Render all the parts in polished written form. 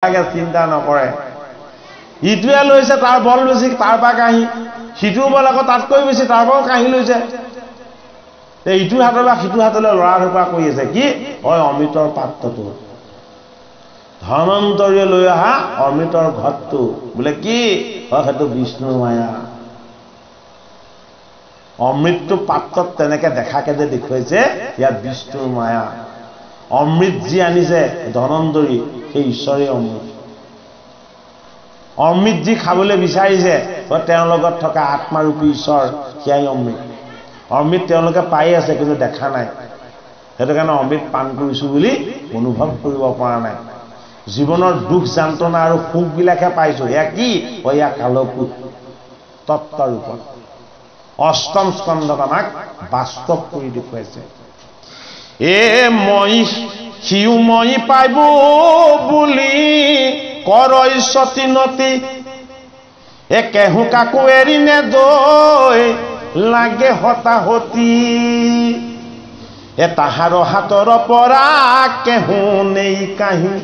নাথাকে, চিন্তা নকৰে। ইটোৱে লৈছে তাৰ বল বেছি, তাৰ পৰা কাঁহি, সিটোৰ বল আকৌ তাতকৈ বেছি, তাৰ পৰাও কাঁহি লৈছে। ইটোৰ হাতৰ পৰা সিটোৰ হাতলৈ লৰা ধপৰা কৰি আছে। কি হয়? অমৃতৰ পাত্ৰটো। ধনন্তৰীয়ে লৈ অহা অমৃতৰ ঘটটো বোলে কি হয়? সেইটো বিষ্ণুৰ মায়া। অমৃতটো পাত্ৰত তেনেকে দেখাকে যে দেখুৱাইছে, ইয়াত বিষ্ণুৰ মায়া। অমৃত যি আনিছে ধনন্তৰী, সেই ঈশ্বৰে অমৃত। অমৃত যি খাবলৈ বিচাৰিছে, তেওঁৰ লগত থকা আত্মাৰূপী ঈশ্বৰ, সেয়াই অমৃত। অমৃত তেওঁলোকে পাই আছে, কিন্তু দেখা নাই। সেইটো কাৰণে অমৃত পান কৰিছো বুলি অনুভৱ কৰিব পৰা নাই। জীৱনৰ দুখ যন্ত্ৰণা আৰু সুখবিলাকহে পাইছো। এয়া কি? এয়া কালকূট তত্ত্বৰূপত। অষ্টম স্কন্ধত আমাক বাস্তৱ কৰি দেখুৱাইছে। মই সিও মই পাইব বুলি কৰৈ সতিনতি, কেহু কাকো এৰি নেদৈ লাগে হতাহতি। তাহাৰ হাতৰ পৰা কেহু নেই কাহি,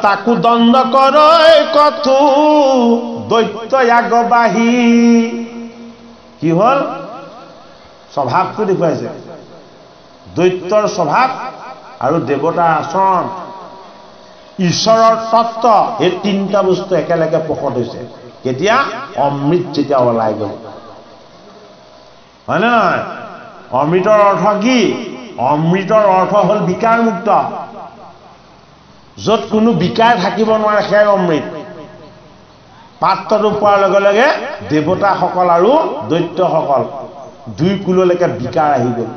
তাকো দণ্ড কৰৈ কথো দৈত্য আগবাঢ়ি। কি হল? স্বভাৱটো দেখুৱাইছে। দৈত্যৰ স্বভাৱ আৰু দেৱতাৰ আচৰণ, ঈশ্বৰৰ তত্ত্ব, এই তিনিটা বস্তু একেলগে প্ৰকট হৈছে। কেতিয়া? অমৃত যেতিয়া ওলাই গল। হয় নে নহয়? অমৃতৰ অৰ্থ কি? অমৃতৰ অৰ্থ হল বিকাৰ মুক্ত। য'ত কোনো বিকাৰ থাকিব নোৱাৰে, সেয়াই অমৃত। পাত্ৰটো পোৱাৰ লগে লগে দেৱতাসকল আৰু দৈত্যসকল দুই কুললৈকে বিকাৰ আহি গল।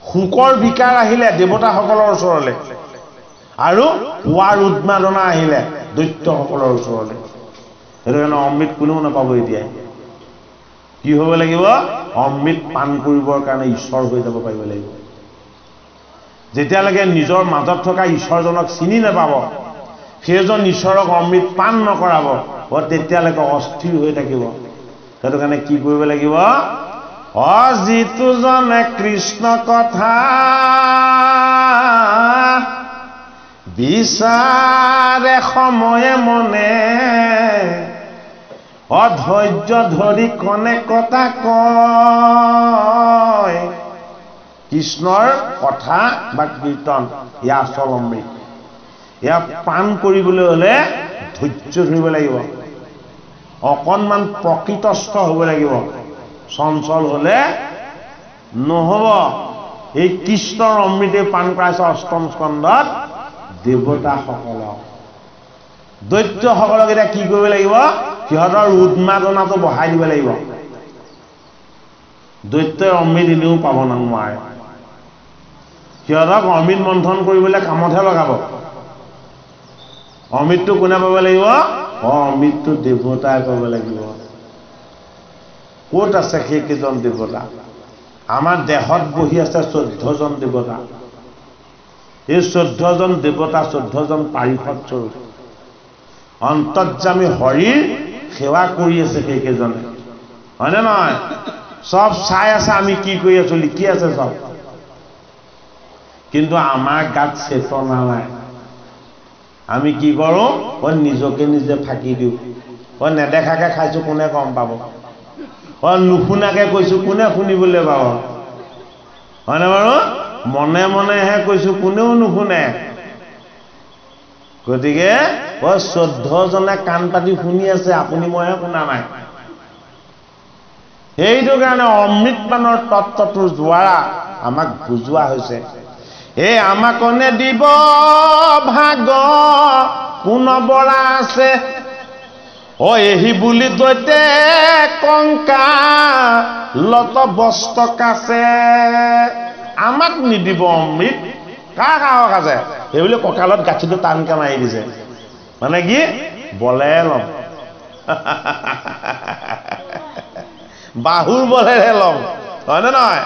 শোকৰ বিকাৰ আহিলে দেৱতাসকলৰ ওচৰলৈ, আৰু পোৱাৰ উন্মাদনা আহিলে দৈত্যসকলৰ ওচৰলৈ। সেইটো কাৰণে অমৃত কোনেও নাপাব। এতিয়া কি হ'ব লাগিব? অমৃত পান কৰিবৰ কাৰণে ঈশ্বৰ হৈ যাব পাৰিব লাগিব। যেতিয়ালৈকে নিজৰ মাজত থকা ঈশ্বৰজনক চিনি নাপাব, সেইজন ঈশ্বৰক অমৃত পান নকৰাব, তেতিয়ালৈকে অস্থিৰ হৈ থাকিব। সেইটো কাৰণে কি কৰিব লাগিব? যিটো জনে কৃষ্ণ কথা বিচাৰে সময়ে মনে, অধৈৰ্য ধৰি কনে কথা কয়। কৃষ্ণৰ কথা বা কীৰ্তন, ইয়া আচল অমৃত। ইয়াক পান কৰিবলৈ হলে ধৈৰ্য ধৰিব লাগিব, অকণমান প্ৰকৃতস্থ হ'ব লাগিব। চঞ্চল হলে নহব। এই কৃষ্ণৰ অমৃতে পান কৰাইছে অষ্টম স্কন্ধত দেৱতাসকলক। দৈত্যসকলক এতিয়া কি কৰিব লাগিব? সিহঁতৰ উন্মাদনাটো বঢ়াই দিব লাগিব। দৈত্যই অমৃত এনেও পাব নোৱাৰে। সিহঁতক অমৃত মন্থন কৰিবলৈ কামতহে লগাব। অমৃতটো কোনে পাব লাগিব? অমৃতটো দেৱতাই পাব লাগিব। ক'ত আছে সেইকেইজন দেৱতা? আমাৰ দেহত বহি আছে 14জন দেৱতা। এই 14জন দেৱতা 14জন পাৰিষদ স্বৰূপ। অন্তৰ্যামী হৰিৰ সেৱা কৰি আছে সেইকেইজনে। হয়নে নহয়? চব চাই আছে আমি কি কৰি আছো, লিখি আছে চব। কিন্তু আমাৰ গাত চেতনা নাই। আমি কি কৰো? নিজকে নিজে ফাঁকি দিওঁ। নেদেখাকে খাইছো, কোনে গম পাব? নুশুনাকে কৈছো, কোনে শুনিবলৈ পাব? হয়নে বাৰু? মনে মনেহে কৈছো, কোনেও নুশুনে। গতিকে 14জনে কাণ পাতি শুনি আছে, আপুনি মইহে শুনা নাই। সেইটো কাৰণে অমৃত পানৰ তত্ত্বটোৰ দ্বাৰা আমাক বুজোৱা হৈছে। আমাক দিব ভাগ কোন বৰা আছে, এহি বুলি দৈতে কংকা লত বস্ত কাছে। আমাক নিদিব অমৃত, কাৰ সাহস আছে? এইবুলি কঁকালত গাঁঠিটো টানকে মাৰি দিছে। মানে কি? বলে লম, বাহুৰ বলেৰে লম। হয়নে নহয়?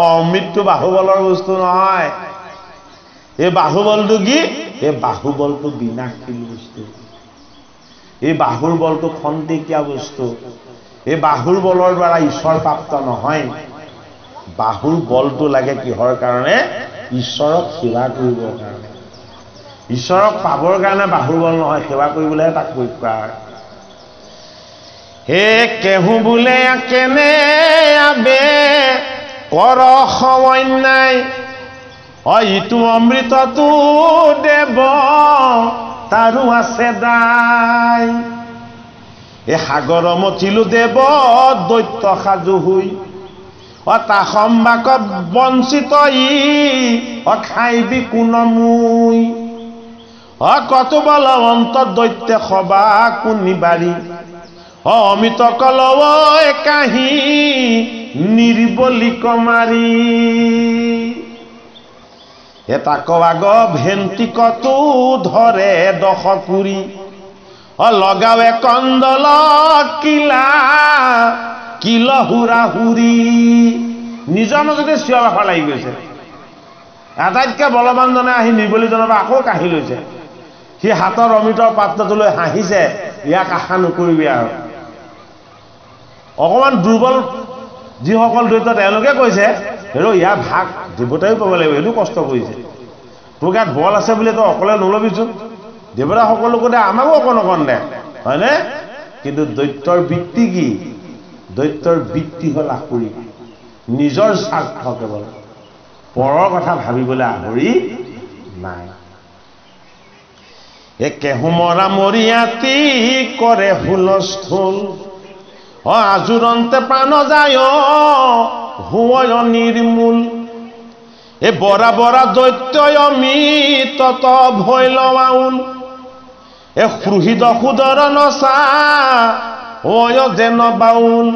অমৃতটো বাহুবলৰ বস্তু নহয়। এই বাহুবলটো কি? এই বাহুবলটো বিনাশীল বস্তু। এই বাহুৰ বলটো খন্তেকীয়া বস্তু। এই বাহুৰ বলৰ দ্বাৰা ঈশ্বৰ প্ৰাপ্ত নহয়। বাহুৰ বলটো লাগে কিহৰ কাৰণে? ঈশ্বৰক সেৱা কৰিবৰ কাৰণে। ঈশ্বৰক পাবৰ কাৰণে বাহুৰ বল নহয়, সেৱা কৰিবলৈহে তাক প্ৰয়োগ কৰা হয়। হে কেহু বোলে কেনে আবে কৰ সময় নাই, ইটো অমৃতটো দেৱ তাৰো আছে দাই। এই সাগৰ মথিলো দেৱ দৈত্য সাজু হৈ, তা সম্বাক বঞ্চিত ই খাইবি কোনমুই। কত বলৱন্ত দৈত্যে সবা কোনিবাৰী, অমিত কলৱ কাহি নিৰ্বলিক মাৰি। তাক আগ ভেন্তিকতো ধৰে দশকুৰি, লগাৱে কন্দল কিলা কিল হুৰা হুৰি। নিজৰ মাজতে চিঞৰ বাখৰ লাগি গৈছে। আটাইতকৈ বলৱানজনে আহি নিৰ্বলীজনৰ পৰা আকৌ কাঢ়ি লৈছে। সি হাতৰ অমৃতৰ পাত্ৰটো লৈ হাঁহিছে, ইয়াক আশা নকৰিবি আৰু। অকণমান দুৰ্বল যিসকল দৈত্য তেওঁলোকে কৈছে, হেৰ ইয়াৰ ভাগ দেৱতাইও পাব লাগিব, এইটো কষ্ট কৰিছে। তোৰ গাত বল আছে বুলি তই অকলে নলবিচোন, দেৱতা সকলোকে দে, আমাকো অকণ অকণ দে, হয়নে? কিন্তু দৈত্যৰ বৃত্তি কি? দৈত্যৰ বৃত্তি হ'ল আকুৰি, নিজৰ স্বাৰ্থ কেৱল, পৰৰ কথা ভাবিবলৈ আহৰি নাই। কেহু মৰা মৰিয়াতি কৰে হুলস্থুল, আজুৰন্তে প্ৰাণ যায় হুঁয় নিৰ্মূল। বৰা বৰা দৈত্যয় অমিতত ভৈল বাউল, সুহৃদ সুদৰ নচা যেন বাউল।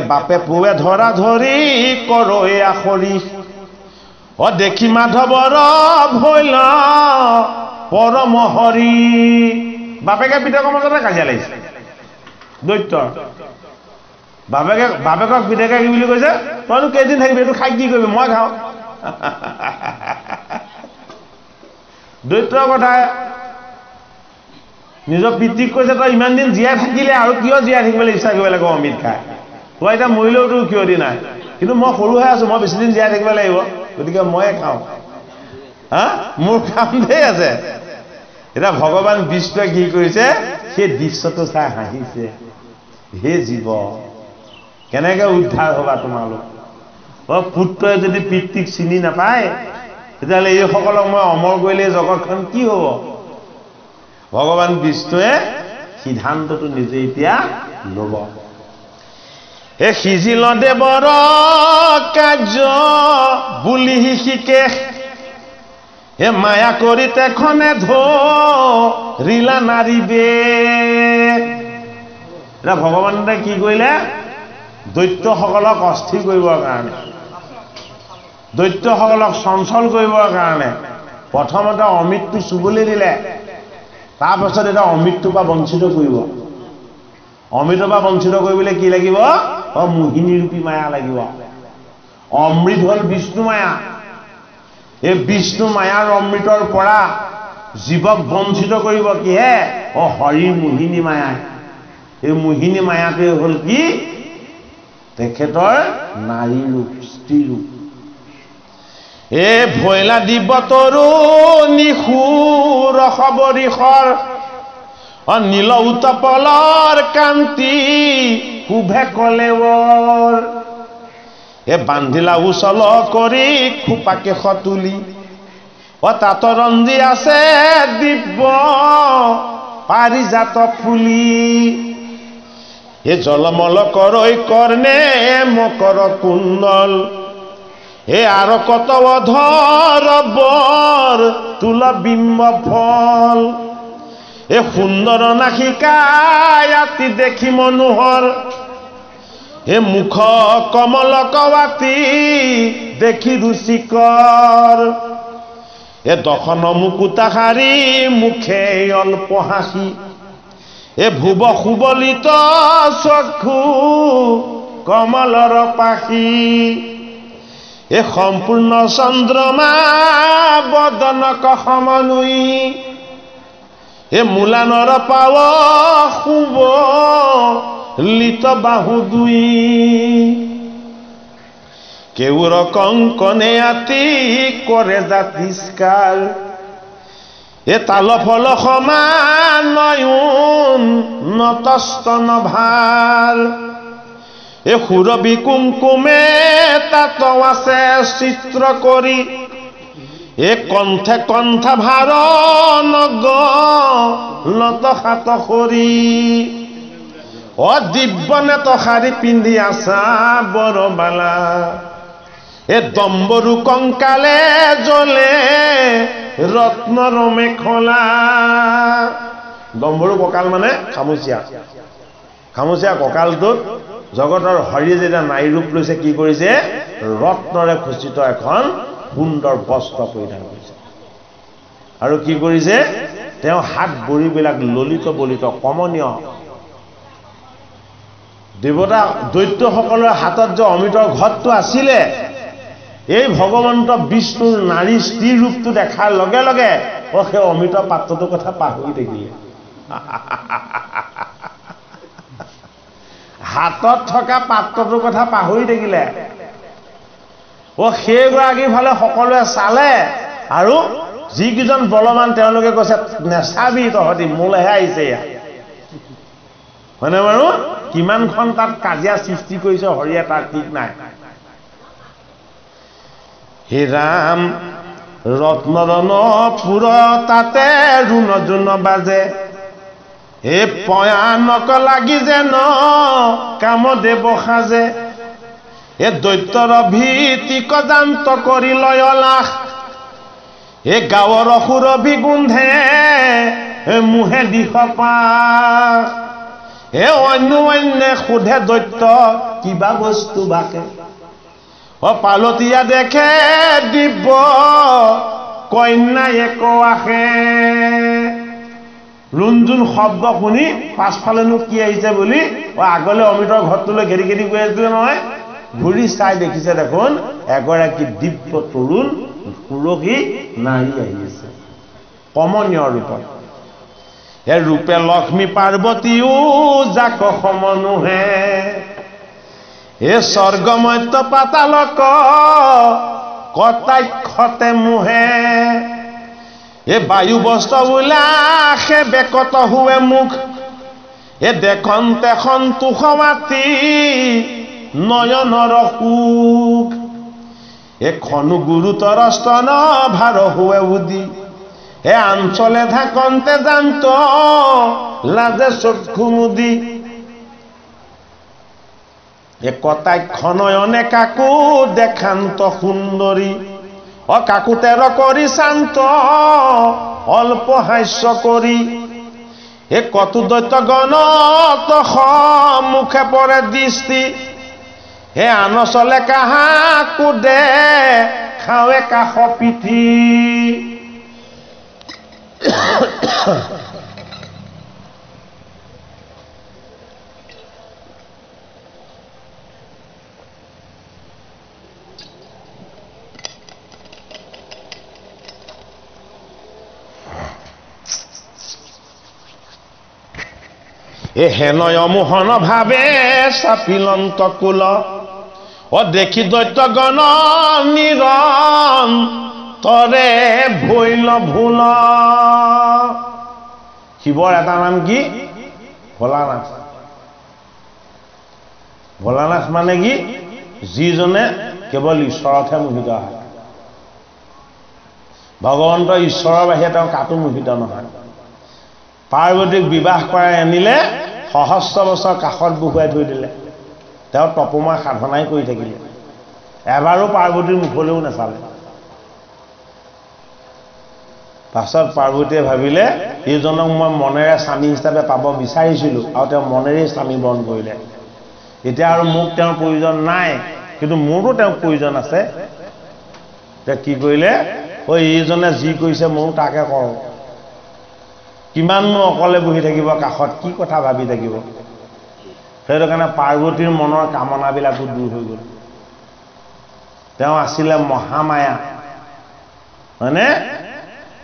বাপে পুৱে ধৰা ধৰি কৰৈ আখৰি, দেখি মাধৱৰ ভৈল পৰম হৰি। বাপেকে পিতেকৰ মাজতে কাজিয়া লাগিছে দৈত্য। বাপেকক পিতেকে কি বুলি কৈছে, তইনো কেইদিন থাকিবি, এইটো খাই কি কৰিবি, মই খাওঁ। দৈত্যৰ কথা নিজৰ পিতৃক কৈছে, তই ইমান দিন জীয়াই থাকিলে আৰু কিয় জীয়াই থাকিবলৈ ইচ্ছা কৰিব লাগিব অমৃত খাই, তই এতিয়া মৰিলেও তোৰ ক্ষতি নাই, কিন্তু মই সৰু হৈ আছো, মই বেছিদিন জীয়াই থাকিব লাগিব, গতিকে ময়ে খাওঁ। মোৰ কাম ধেই আছে। এতিয়া ভগৱান বিষ্ণুৱে কি কৰিছে, সেই দৃশ্যটো চাই হাঁহিছে। হে জীৱ, কেনেকে উদ্ধাৰ হবা তোমালোক? পুত্ৰই যদি পিতৃক চিনি নাপায়, তেতিয়াহ'লে এইসকলক মই অমৰ কৰিলে জগতখন কি হ'ব? ভগৱান বিষ্ণুৱে সিদ্ধান্তটো নিজে এতিয়া ল'ব। সিজিল দেৱৰ কাৰ্য বুলি শিকে, মায়া কৰি তেখনে ধৰিলা নাৰিবে। এতিয়া ভগৱানে কি কৰিলে, দৈত্যসকলক অস্থিৰ কৰিবৰ কাৰণে, দৈত্যসকলক চঞ্চল কৰিবৰ কাৰণে প্ৰথমতে অমৃতটো চুবলৈ দিলে, তাৰপাছত এতিয়া অমৃতটোৰ পৰা বঞ্চিত কৰিব। অমৃতৰ পৰা বঞ্চিত কৰিবলৈ কি লাগিব? মোহিনী ৰূপী মায়া লাগিব। অমৃত হ'ল বিষ্ণু মায়া। এই বিষ্ণু মায়াৰ অমৃতৰ পৰা জীৱক বঞ্চিত কৰিব কিহে? হৰি মোহিনী মায়াই। এই মোহিনী মায়াটোৱে হ'ল কি? তেখেতৰ নাৰী ৰূপ, স্ত্ৰী ৰূপ। ভৈলা দিব তৰু নিশুৰ সবৰিষৰ, নীল উতপলৰ কান্তি শুভে কলেৱৰ। বান্ধিলা উচল কৰি খোপাকে সতুলি, তাত ৰঞ্জি আছে দিব্য পাৰিজাত ফুলি। জলমল কৰৈ কৰ্ণে মকৰ কুণ্ডল, আর কত অধর বর তুল বিম্ব ফল। সুন্দর নাসিকায়াতি দেখি মনোহর, মুখ কমল কবাতি দেখি রুচিকর। দখন মুকুতা হারি মুখে অল্প হাসি, ভুব সুবলিত চক্ষু কমলর পাখি। সম্পূর্ণ চন্দ্রমা বদনক সমনুই, মূলানৰ পাৱ শুব লিত বাহু দুই। কেউৰ কংকনে আতি কৰে জাতিষ্কাৰ, এ তাল ফল সমান নয়ন নতস্তন ভাল এ সুৰবি কুমকুমে তাত আছে চিত্ৰ কৰি এ কণ্ঠে কণ্ঠা ভাৰ নগ লত হাত সৰি অ দিব্যনে তহাৰি পিন্ধি আছা বৰবালা এ দম্বৰু কংকালে জ্বলে ৰত্নৰ মেখলা দম্বৰু কঁকাল মানে খামুচীয়া খামুচীয়া কঁকালটোত জগতৰ হৰিয়ে যেতিয়া নাৰী ৰূপ লৈছে কি কৰিছে ৰত্নৰে খচিত এখন সুন্দৰ বস্ত্ৰ পৰিধান কৰিছে আৰু কি কৰিছে তেওঁ হাত ভৰিবিলাক ললিত বলিত কমনীয় দেৱতা দৈত্যসকলৰ হাতত যে অমৃতৰ ঘটটো আছিলে এই ভগৱন্ত বিষ্ণুৰ নাৰী স্ত্ৰী ৰূপটো দেখাৰ লগে লগে সেই অমৃত পাত্ৰটোৰ কথা পাহৰি থাকিলে হাতত থকা পাত্ৰটোৰ কথা পাহৰি থাকিলে সেইগৰাকী ফালে সকলোৱে চালে আৰু যিকেইজন বলৱান তেওঁলোকে কৈছে নেচাবি তহঁতি মোলৈহে আহিছে হয়নে বাৰু কিমানখন তাত কাজিয়া সৃষ্টি কৰিছে হৰিয়ে তাৰ ঠিক নাই হে ৰাম ৰত্নৰণ পুৰ তাতে ৰুণ জুন বাজে হে ভয়ানক লাগি যেন কামদেৱ সাজে এ দৈত্যৰ ভীতি কদান্ত কৰি লয় লাখ এ গাঁৱৰ সুৰভি গোন্ধে মুহে দিশ পাশ এ অন্যে সোধে দৈত্য কিবা বস্তু বাকে অ পালতীয়া দেখে দিব্য কন্যাই কোৱাহে ৰুণজুন শব্দ শুনি পাছফালেনো কি আহিছে বুলি আগলৈ অমৃতৰ ঘৰটোলৈ ঘেৰি ঘেৰি গৈ আছিলে নহয় ঘূৰি চাই দেখিছে দেখোন এগৰাকী দিব্য তৰুণ সুৰভী নাৰী আহি আছে কমনীয় ৰূপত এ ৰূপে লক্ষ্মী পাৰ্বতীও যাক সমনুহে এ স্বৰ্গমত্য পাতালক কটাক্ষতে মুহে এ বায়ু বস্ত্ৰ উলাসে বেকত হুৱে মুখ এ দেখন তেখন তুষ মাতি নয়নৰ সুখ এ খনু গুৰুতৰ স্তন ভাৰ হুৱে উদি এ আঞ্চলে ঢাকন্তে জান্ত লাজে চক্ষু মুদি এ কটাক্ষ নয়নে কাকু দেখান্ত সুন্দৰী অ কাকুতেৰ কৰি শান্ত অল্প হাস্য কৰি এ কতু দৈত্য গণত মুখে পৰে দৃষ্টি হে আনচলে কাহাকো দে খাৱে কাষ পিঠি এ হেনয় মোহন ভাবে চাপিলন্ত কুল ও দেখি দৈত্য গণ নিৰণ তৰে ভৈল ভুল শিৱৰ এটা নাম কি ভোলানাথ ভোলানাথ মানে কি যিজনে কেৱল ঈশ্বৰতহে মোহিত হয় ভগৱন্তৰ ঈশ্বৰৰ বাহিৰে তেওঁ কাটো মোহিত নহয় পাৰ্বতীক বিবাহ কৰাই আনিলে সহস্ৰ বছৰ কাষত বহুৱাই থৈ দিলে তেওঁ তপময় সাধনাই কৰি থাকিলে এবাৰো পাৰ্বতীৰ মুখলৈও নাচালে পাছত পাৰ্বতীয়ে ভাবিলে এইজনক মই মনেৰে স্বামী হিচাপে পাব বিচাৰিছিলোঁ আৰু তেওঁ মনেৰেই স্বামী বৰণ কৰিলে এতিয়া আৰু মোক তেওঁৰ প্ৰয়োজন নাই কিন্তু মোৰো তেওঁৰ প্ৰয়োজন আছে এতিয়া কি কৰিলে এইজনে যি কৰিছে ময়ো তাকে কৰোঁ কিমাননো অকলে বহি থাকিব কাষত কি কথা ভাবি থাকিব সেইটো কাৰণে পাৰ্বতীৰ মনৰ কামনাবিলাকো দূৰ হৈ গ'ল তেওঁ আছিলে মহামায়া হয়নে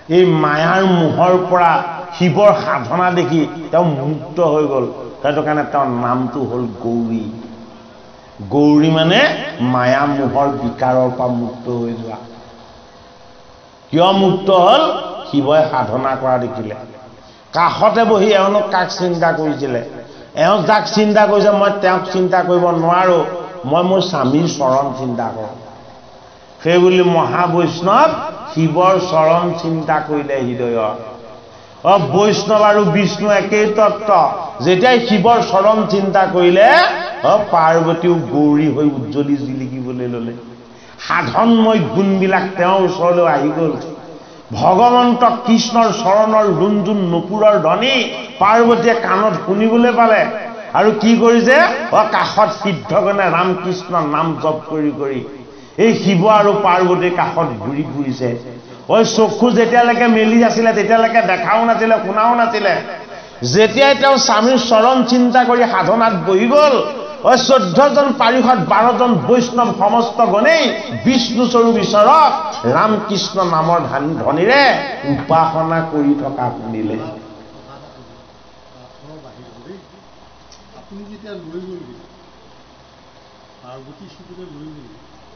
এই মায়াৰ মোহৰ পৰা শিৱৰ সাধনা দেখি তেওঁ মুক্ত হৈ গ'ল সেইটো কাৰণে তেওঁৰ নামটো হ'ল গৌৰী গৌৰী মানে মায়া মোহৰ বিকাৰৰ পৰা মুক্ত হৈ যোৱা কিয় মুক্ত হ'ল শিৱই সাধনা কৰা দেখিলে কাষতে বহি এওঁক কাক চিন্তা কৰিছিলে এওঁ যাক চিন্তা কৰিছে মই তেওঁক চিন্তা কৰিব নোৱাৰো মই মোৰ স্বামীৰ চৰণ চিন্তা কৰোঁ সেই বুলি মহাবৈষ্ণৱ শিৱৰ চৰণ চিন্তা কৰিলে হৃদয়ত বৈষ্ণৱ আৰু বিষ্ণু একেই তত্ত্ব যেতিয়াই শিৱৰ চৰণ চিন্তা কৰিলে পাৰ্বতীও গৌৰী হৈ উজ্জ্বলি জিলিকিবলৈ ল'লে সাধনময় গুণবিলাক তেওঁৰ ওচৰলৈ আহি গ'ল ভগৱন্ত কৃষ্ণৰ চৰণৰ ৰুণজুণ নুপুৰৰ ধ্বনি পাৰ্বতীয়ে কাণত শুনিবলৈ পালে আৰু কি কৰিছে কাষত সিদ্ধগণে ৰাম কৃষ্ণ নাম জপ কৰি এই শিৱ আৰু পাৰ্বতীৰ কাষত ঘূৰি ফুৰিছে চক্ষু যেতিয়ালৈকে মেলি আছিলে তেতিয়ালৈকে দেখাও নাছিলে শুনাও নাছিলে যেতিয়াই তেওঁ স্বামীৰ চৰণ চিন্তা কৰি সাধনাত বহি গ'ল 14জন পাৰিষদ 12জন বৈষ্ণৱ সমস্ত গণেই বিষ্ণু স্বৰূপ ঈশ্বৰক ৰাম কৃষ্ণ নামৰ ধ্বনিৰে উপাসনা কৰি থকা শুনিলে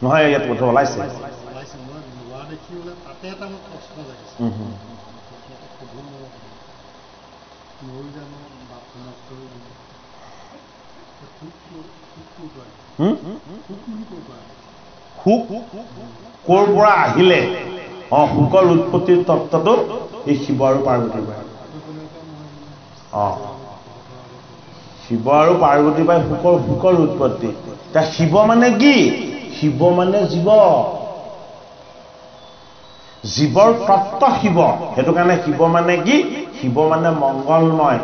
নহয় ইয়াত কথা ওলাইছে সুখ ক'ৰ পৰা আহিলে সুখৰ উৎপত্তিৰ তত্ত্বটো এই শিৱ আৰু পাৰ্বতীৰ পৰা শিৱ আৰু পাৰ্বতীৰ পৰা সুখৰ উৎপত্তি এতিয়া শিৱ মানে কি শিৱ মানে জীৱ জীৱৰ তত্ত্ব শিৱ সেইটো কাৰণে শিৱ মানে কি শিৱ মানে মংগলময়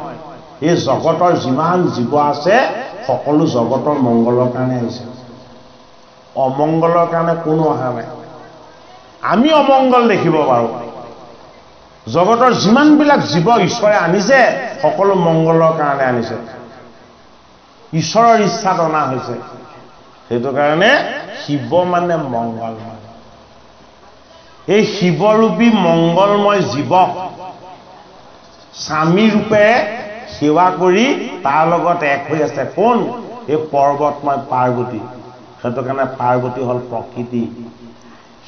এই জগতৰ যিমান জীৱ আছে সকলো জগতৰ মংগলৰ কাৰণে আহিছে অমংগলৰ কাৰণে কোনো অহা নাই আমি অমংগল দেখিব পাৰোঁ জগতৰ যিমানবিলাক জীৱ ঈশ্বৰে আনিছে সকলো মংগলৰ কাৰণে আনিছে ঈশ্বৰৰ ইচ্ছাত অনা হৈছে সেইটো কাৰণে শিৱ মানে মংগলময় এই শিৱৰূপী মংগলময় জীৱক স্বামী ৰূপে সেৱা কৰি তাৰ লগত এক হৈ আছে কোন এই পৰ্বতময় পাৰ্বতী সেইটো কাৰণে পাৰ্বতী হ'ল প্ৰকৃতি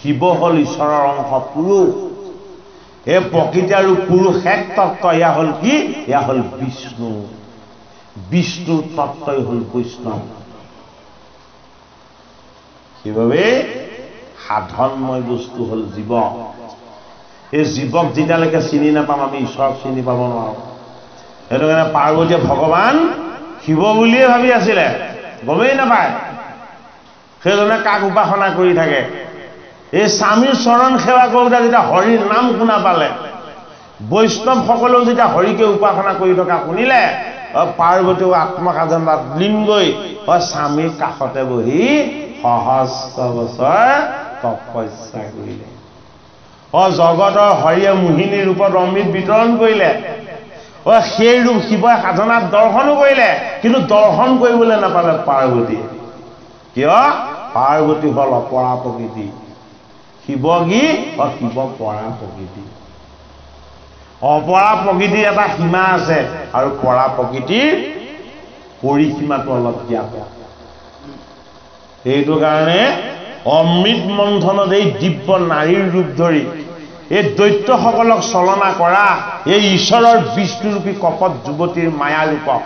শিৱ হ'ল ঈশ্বৰৰ অংশ পুৰুষ এই প্ৰকৃতি আৰু পুৰুষ এক তত্ত্ব এয়া হ'ল কি এয়া হ'ল বিষ্ণু বিষ্ণুৰ তত্ত্বই হ'ল বৈষ্ণৱ সেইবাবে সাধনময় বস্তু হ'ল জীৱ এই জীৱক যেতিয়ালৈকে চিনি নাপাম আমি ঈশ্বৰক চিনি পাব নোৱাৰোঁ সেইটো কাৰণে পাৰ্বতীয়ে ভগৱান শিৱ বুলিয়ে ভাবি আছিলে গমেই নাপায় সেইজনে কাক উপাসনা কৰি থাকে এই স্বামীৰ চৰণ সেৱা কৰোঁতে যেতিয়া হৰিৰ নাম শুনা পালে বৈষ্ণৱসকলেও যেতিয়া হৰিকে উপাসনা কৰি থকা শুনিলে পাৰ্বতীও আত্মসাধনাত লীন গৈ স্বামীৰ কাষতে বহি সহস্ৰ বছৰ তপস্যা কৰিলে জগতৰ হৰিয়ে মোহিনী ৰূপত অমৃত বিতৰণ কৰিলে সেই ৰূপ শিৱই সাধনাত দৰ্শনো কৰিলে কিন্তু দৰ্শন কৰিবলৈ নাপালে পাৰ্বতীয়ে কিয় পাৰ্বতী হ'ল অপৰা প্ৰকৃতি শিৱ কি শিৱ পৰা প্ৰকৃতি অপৰা প্ৰকৃতিৰ এটা সীমা আছে আৰু পৰা প্ৰকৃতিৰ পৰিসীমাটো অলপ জ্ঞাত সেইটো কাৰণে অমৃত মন্থনত এই দিব্য নাৰীৰ ৰূপ ধৰি এই দৈত্যসকলক চলনা কৰা এই ঈশ্বৰৰ বিষ্ণুৰূপী কপট যুৱতীৰ মায়া ৰূপক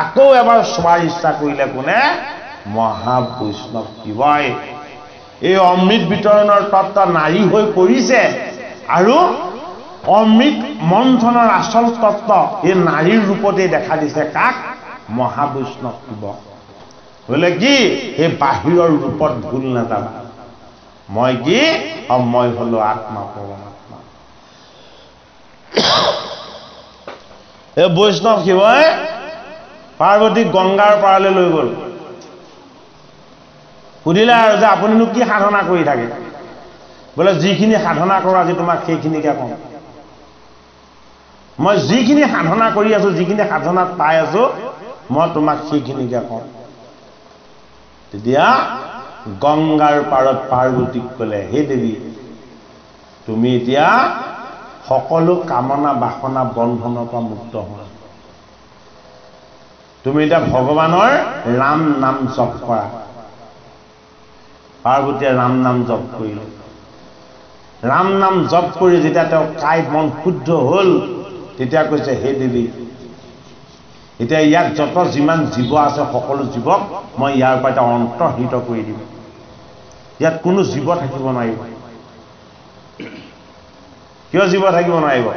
আকৌ এবাৰ চোৱাৰ ইচ্ছা কৰিলে কোনে মহাবৈষ্ণৱ শিৱই এই অমৃত বিতৰণৰ তত্ত্ব নাৰী হৈ পৰিছে আৰু অমৃত মন্থনৰ আচল তত্ত্ব এই নাৰীৰ ৰূপতে দেখা দিছে কাক মহাবৈষ্ণৱ শিৱ বোলে কি এই বাহিৰৰ ৰূপত ভুল নাযাবা মই কি মই হলো আত্মা পৰমাত্মা এই বৈষ্ণৱ শিৱই পাৰ্বতীক গংগাৰ পাৰলৈ লৈ গ'ল সুধিলে আৰু যে আপুনিনো কি সাধনা কৰি থাকে বোলে যিখিনি সাধনা কৰোঁ আজি তোমাক সেইখিনিকে কওঁ মই যিখিনি সাধনা কৰি আছো যিখিনি সাধনাত পাই আছো মই তোমাক সেইখিনিকে কওঁ তেতিয়া গংগাৰ পাৰত পাৰ্বতীক ক'লে হে দেৱী তুমি এতিয়া সকলো কামনা বাসনা বন্ধনৰ পৰা মুক্ত হোৱা তুমি এতিয়া ভগৱানৰ ৰাম নাম জপ কৰা পাৰ্বতীয়ে ৰাম নাম জপ কৰিলে ৰাম নাম জপ কৰি যেতিয়া তেওঁ কায় মন শুদ্ধ হ'ল তেতিয়া কৈছে হে দেৱী এতিয়া ইয়াত যত যিমান জীৱ আছে সকলো জীৱক মই ইয়াৰ পৰা এটা অন্তৰ্হিত কৰি দিম ইয়াত কোনো জীৱ থাকিব নোৱাৰিব কিয় জীৱ থাকিব নোৱাৰিব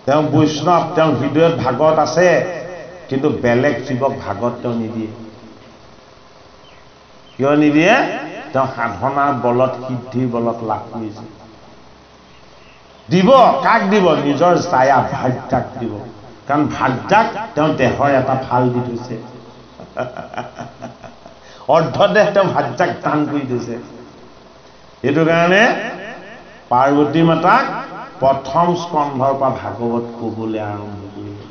তেওঁ বৈষ্ণৱ তেওঁ হৃদয়ত ভাগত আছে কিন্তু বেলেগ জীৱক ভাগত তেওঁ নিদিয়ে কিয় নিদিয়ে তেওঁ সাধনাৰ বলত সিদ্ধিৰ বলত লাভ কৰিছে দিব কাক দিব নিজৰ ছায়া ভাৰ্যাক দিব কাৰণ ভাৰ্যাক তেওঁ দেহৰ এটা ভাল দি থৈছে অৰ্ধদেহ তেওঁ ভাৰ্যাক দান কৰি দিছে এইটো কাৰণে পাৰ্বতী মাতাক প্ৰথম স্কন্ধৰ পৰা ভাগৱত ক'বলৈ আৰম্ভ কৰিলে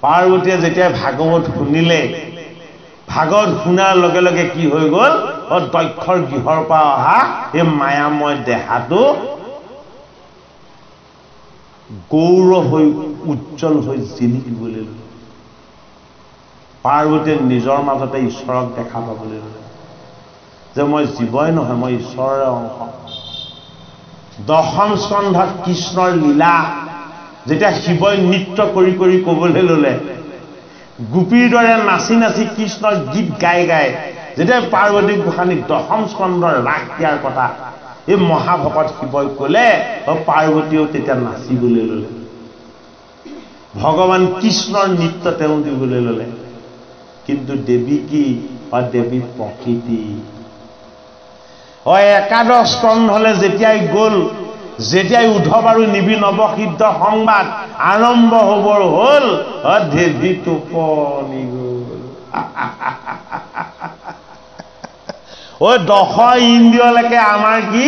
পাৰ্বতীয়ে যেতিয়া ভাগৱত শুনিলে ভাগৱত শুনাৰ লগে লগে কি হৈ গ'ল দক্ষৰ গৃহৰ পৰা অহা এই মায়াময় দেহাটো গৌৰৱ হৈ উজ্জ্বল হৈ জিলিকিবলৈ ল'লে পাৰ্বতীয়ে নিজৰ মাজতে ঈশ্বৰক দেখা পাবলৈ ল'লে যে মই জীৱই নহয় মই ঈশ্বৰৰে অংশ দশম স্কন্ধত কৃষ্ণৰ লীলা যেতিয়া শিৱই নৃত্য কৰি কৰি ক'বলৈ ল'লে গোপীৰ দৰে নাচি নাচি কৃষ্ণৰ গীত গাই গাই যেতিয়া পাৰ্বতী গোসাঁনীক দশম স্কন্ধৰ ৰাস দিয়াৰ কথা এই মহাভকত শিৱই ক'লে পাৰ্বতীয়েও তেতিয়া নাচিবলৈ ল'লে ভগৱান কৃষ্ণৰ নৃত্য তেওঁ দিবলৈ ল'লে কিন্তু দেৱী কি দেৱী প্ৰকৃতি একাদশ স্কন্ধলৈ যেতিয়াই গ'ল যেতিয়াই উদ্ধৱ আৰু নিবি নৱসিদ্ধ সংবাদ আৰম্ভ হ'বৰ হ'ল দেৱী টোপনি গ'ল দশ ইন্দ্ৰিয়লৈকে আমাৰ কি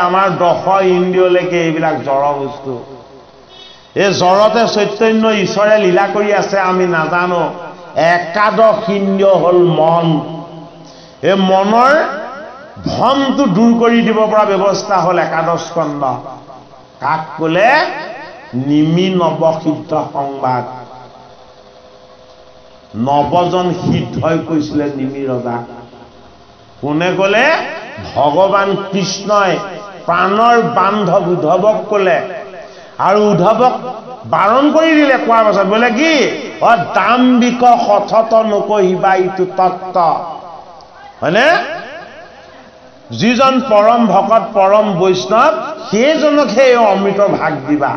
আমাৰ দশ ইন্দ্ৰিয়লৈকে এইবিলাক জড় বস্তু এই জড়তে চৈতন্য ঈশ্বৰে লীলা কৰি আছে আমি নাজানো একাদশ ইন্দ্ৰিয় হ'ল মন এই মনৰ ভ্ৰমটো দূৰ কৰি দিব পৰা ব্যৱস্থা হ'ল একাদশ স্কন্ধ কাক ক'লে নিমি নৱসিদ্ধ সংবাদ নৱজন সিদ্ধই কৈছিলে নিমি ৰজা কোনে ক'লে ভগৱান কৃষ্ণই প্ৰাণৰ বান্ধৱ উদ্ধৱক ক'লে আৰু উদ্ধৱক বাৰণ কৰি দিলে কোৱাৰ পাছত বোলে কি দাম্ভিক সথত নকহিবা ইটো তত্ত্ব হয়নে যিজন পৰম ভকত পৰম বৈষ্ণৱ সেইজনকহে এই অমৃতৰ ভাগ দিবা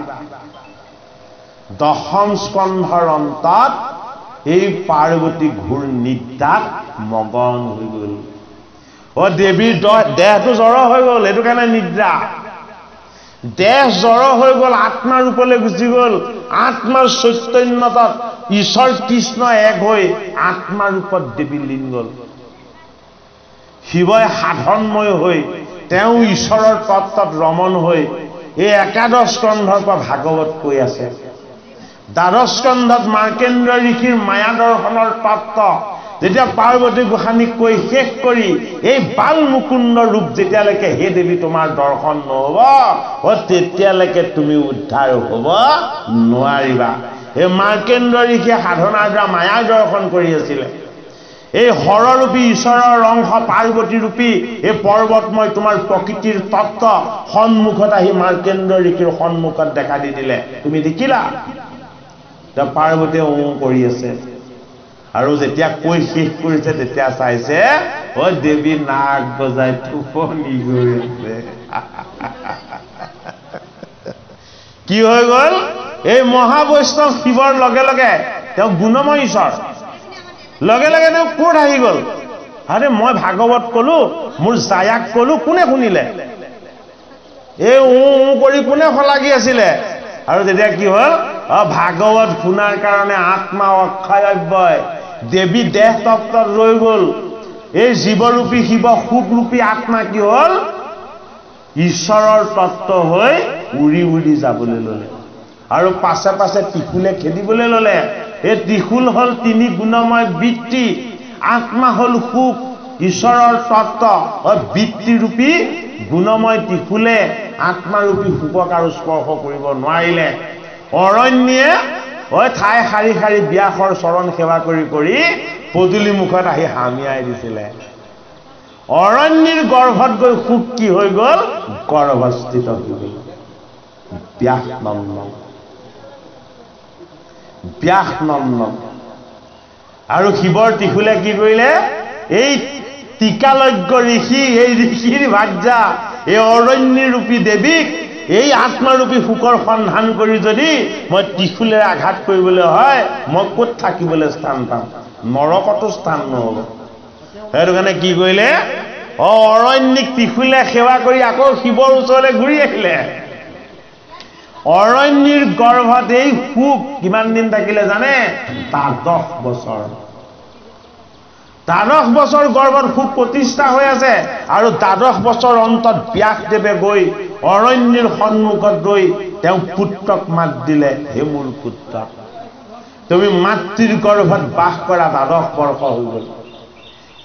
দশম স্কন্ধৰ অন্তত এই পাৰ্বতী ঘূৰ নিদ্ৰাত মগন হৈ গ'ল দেৱীৰ দেহটো জড় হৈ গ'ল এইটো কাৰণে নিদ্ৰা দেহ জড় হৈ গ'ল আত্মাৰ ৰূপলৈ গুচি গ'ল আত্মাৰ চৈতন্যতাত ঈশ্বৰ কৃষ্ণ এক হৈ আত্মাৰ ৰূপত দেৱী লীন গ'ল শিৱই সাধনময় হৈ তেওঁ ঈশ্বৰৰ তত্ত্বত ৰমণ হৈ এই একাদশ স্কন্ধৰ পৰা ভাগৱত কৈ আছে দ্বাদশ স্কন্ধত মাৰ্কেন্দ্ৰ ঋষিৰ মায়া দৰ্শনৰ তত্ত্ব যেতিয়া পাৰ্বতী গোসাঁনীক কৈ শেষ কৰি এই বাল মুকুন্দ ৰূপ যেতিয়ালৈকে হে দেৱী তোমাৰ দৰ্শন নহ'ব তেতিয়ালৈকে তুমি উদ্ধাৰ হ'ব নোৱাৰিবা এই মাৰ্কেন্দ্ৰ ঋষিয়ে সাধনাৰ দ্বাৰা মায়া দৰ্শন কৰি আছিলে এই হৰৰূপী ঈশ্বৰৰ অংশ পাৰ্বতী ৰূপী এই পৰ্বতময় তোমাৰ প্ৰকৃতিৰ তত্ত্ব সন্মুখত আহি মাৰ্কেন্দ্ৰ ঋষিৰ সন্মুখত দেখা দি দিলে তুমি দেখিলা পাৰ্বতীয়ে কৰি আছে আৰু যেতিয়া কৈ শেষ কৰিছে তেতিয়া চাইছে দেৱী নাক বজাই টোপনি গৈ আছে কি হৈ গ'ল এই মহাবৈষ্ণৱ শিৱৰ লগে লগে তেওঁ গুণময় ঈশ্বৰ লগে লগে তেওঁ ক'ত আহি গ'ল আৰে মই ভাগৱত ক'লো মোৰ জায়াক ক'লো কোনে শুনিলে এই কৰি কোনে শলাগি আছিলে আৰু তেতিয়া কি হ'ল ভাগৱত শুনাৰ কাৰণে আত্মা অক্ষয় অব্যয় দেৱী দেহ তত্ত্বত ৰৈ গ'ল এই জীৱৰূপী শিৱ সুখৰূপী আত্মা কি হ'ল ঈশ্বৰৰ তত্ত্ব হৈ উৰি উৰি যাবলৈ ল'লে আৰু পাছে পাছে ত্ৰিশূলে খেদিবলৈ ল'লে এই ত্ৰিশূল হ'ল তিনি গুণময় বৃত্তি আত্মা হ'ল সুখ ঈশ্বৰৰ তত্ত্ব বৃত্তিৰূপী গুণময় ত্ৰিশূলে আত্মাৰূপী সুখক আৰু স্পৰ্শ কৰিব নোৱাৰিলে অৰণ্যে ঠাই শাৰী শাৰী ব্যাসৰ চৰণ সেৱা কৰি কৰি পদূলি মুখত আহি হামিয়াই দিছিলে অৰণ্যৰ গৰ্ভত গৈ সুখ কি হৈ গ'ল গৰ্ভস্থিত হৈ গ'ল ব্যাস নন্দন আৰু শিৱৰ ত্ৰিশূলে কি কৰিলে এই টিকালজ্ঞ ঋষি এই ঋষিৰ ভাৰ্যা এই অৰণ্যৰ ৰূপী দেৱীক এই আত্মাৰূপী সুখৰ সন্ধান কৰি যদি মই ত্ৰিশূলেৰে আঘাত কৰিবলৈ হয় মই ক'ত থাকিবলৈ স্থান পাম নৰকতো স্থান নহ'ব সেইটো কাৰণে কি কৰিলে অৰণ্যক ত্ৰিশূলে সেৱা কৰি আকৌ শিৱৰ ওচৰলৈ ঘূৰি আহিলে অৰণ্যৰ গৰ্ভত এই সুখ কিমান দিন থাকিলে জানে 12 বছৰ 12 বছৰ গৰ্ভত সুখ প্ৰতিষ্ঠা হৈ আছে আৰু 12 বছৰ অন্তত ব্যাসদেৱে গৈ অৰণ্যৰ সন্মুখত ৰৈ তেওঁ পুত্ৰক মাত দিলে হে মোৰ পুত্ৰ তুমি মাতৃৰ গৰ্ভত বাস কৰা 12 বৰ্ষ হৈ গ'ল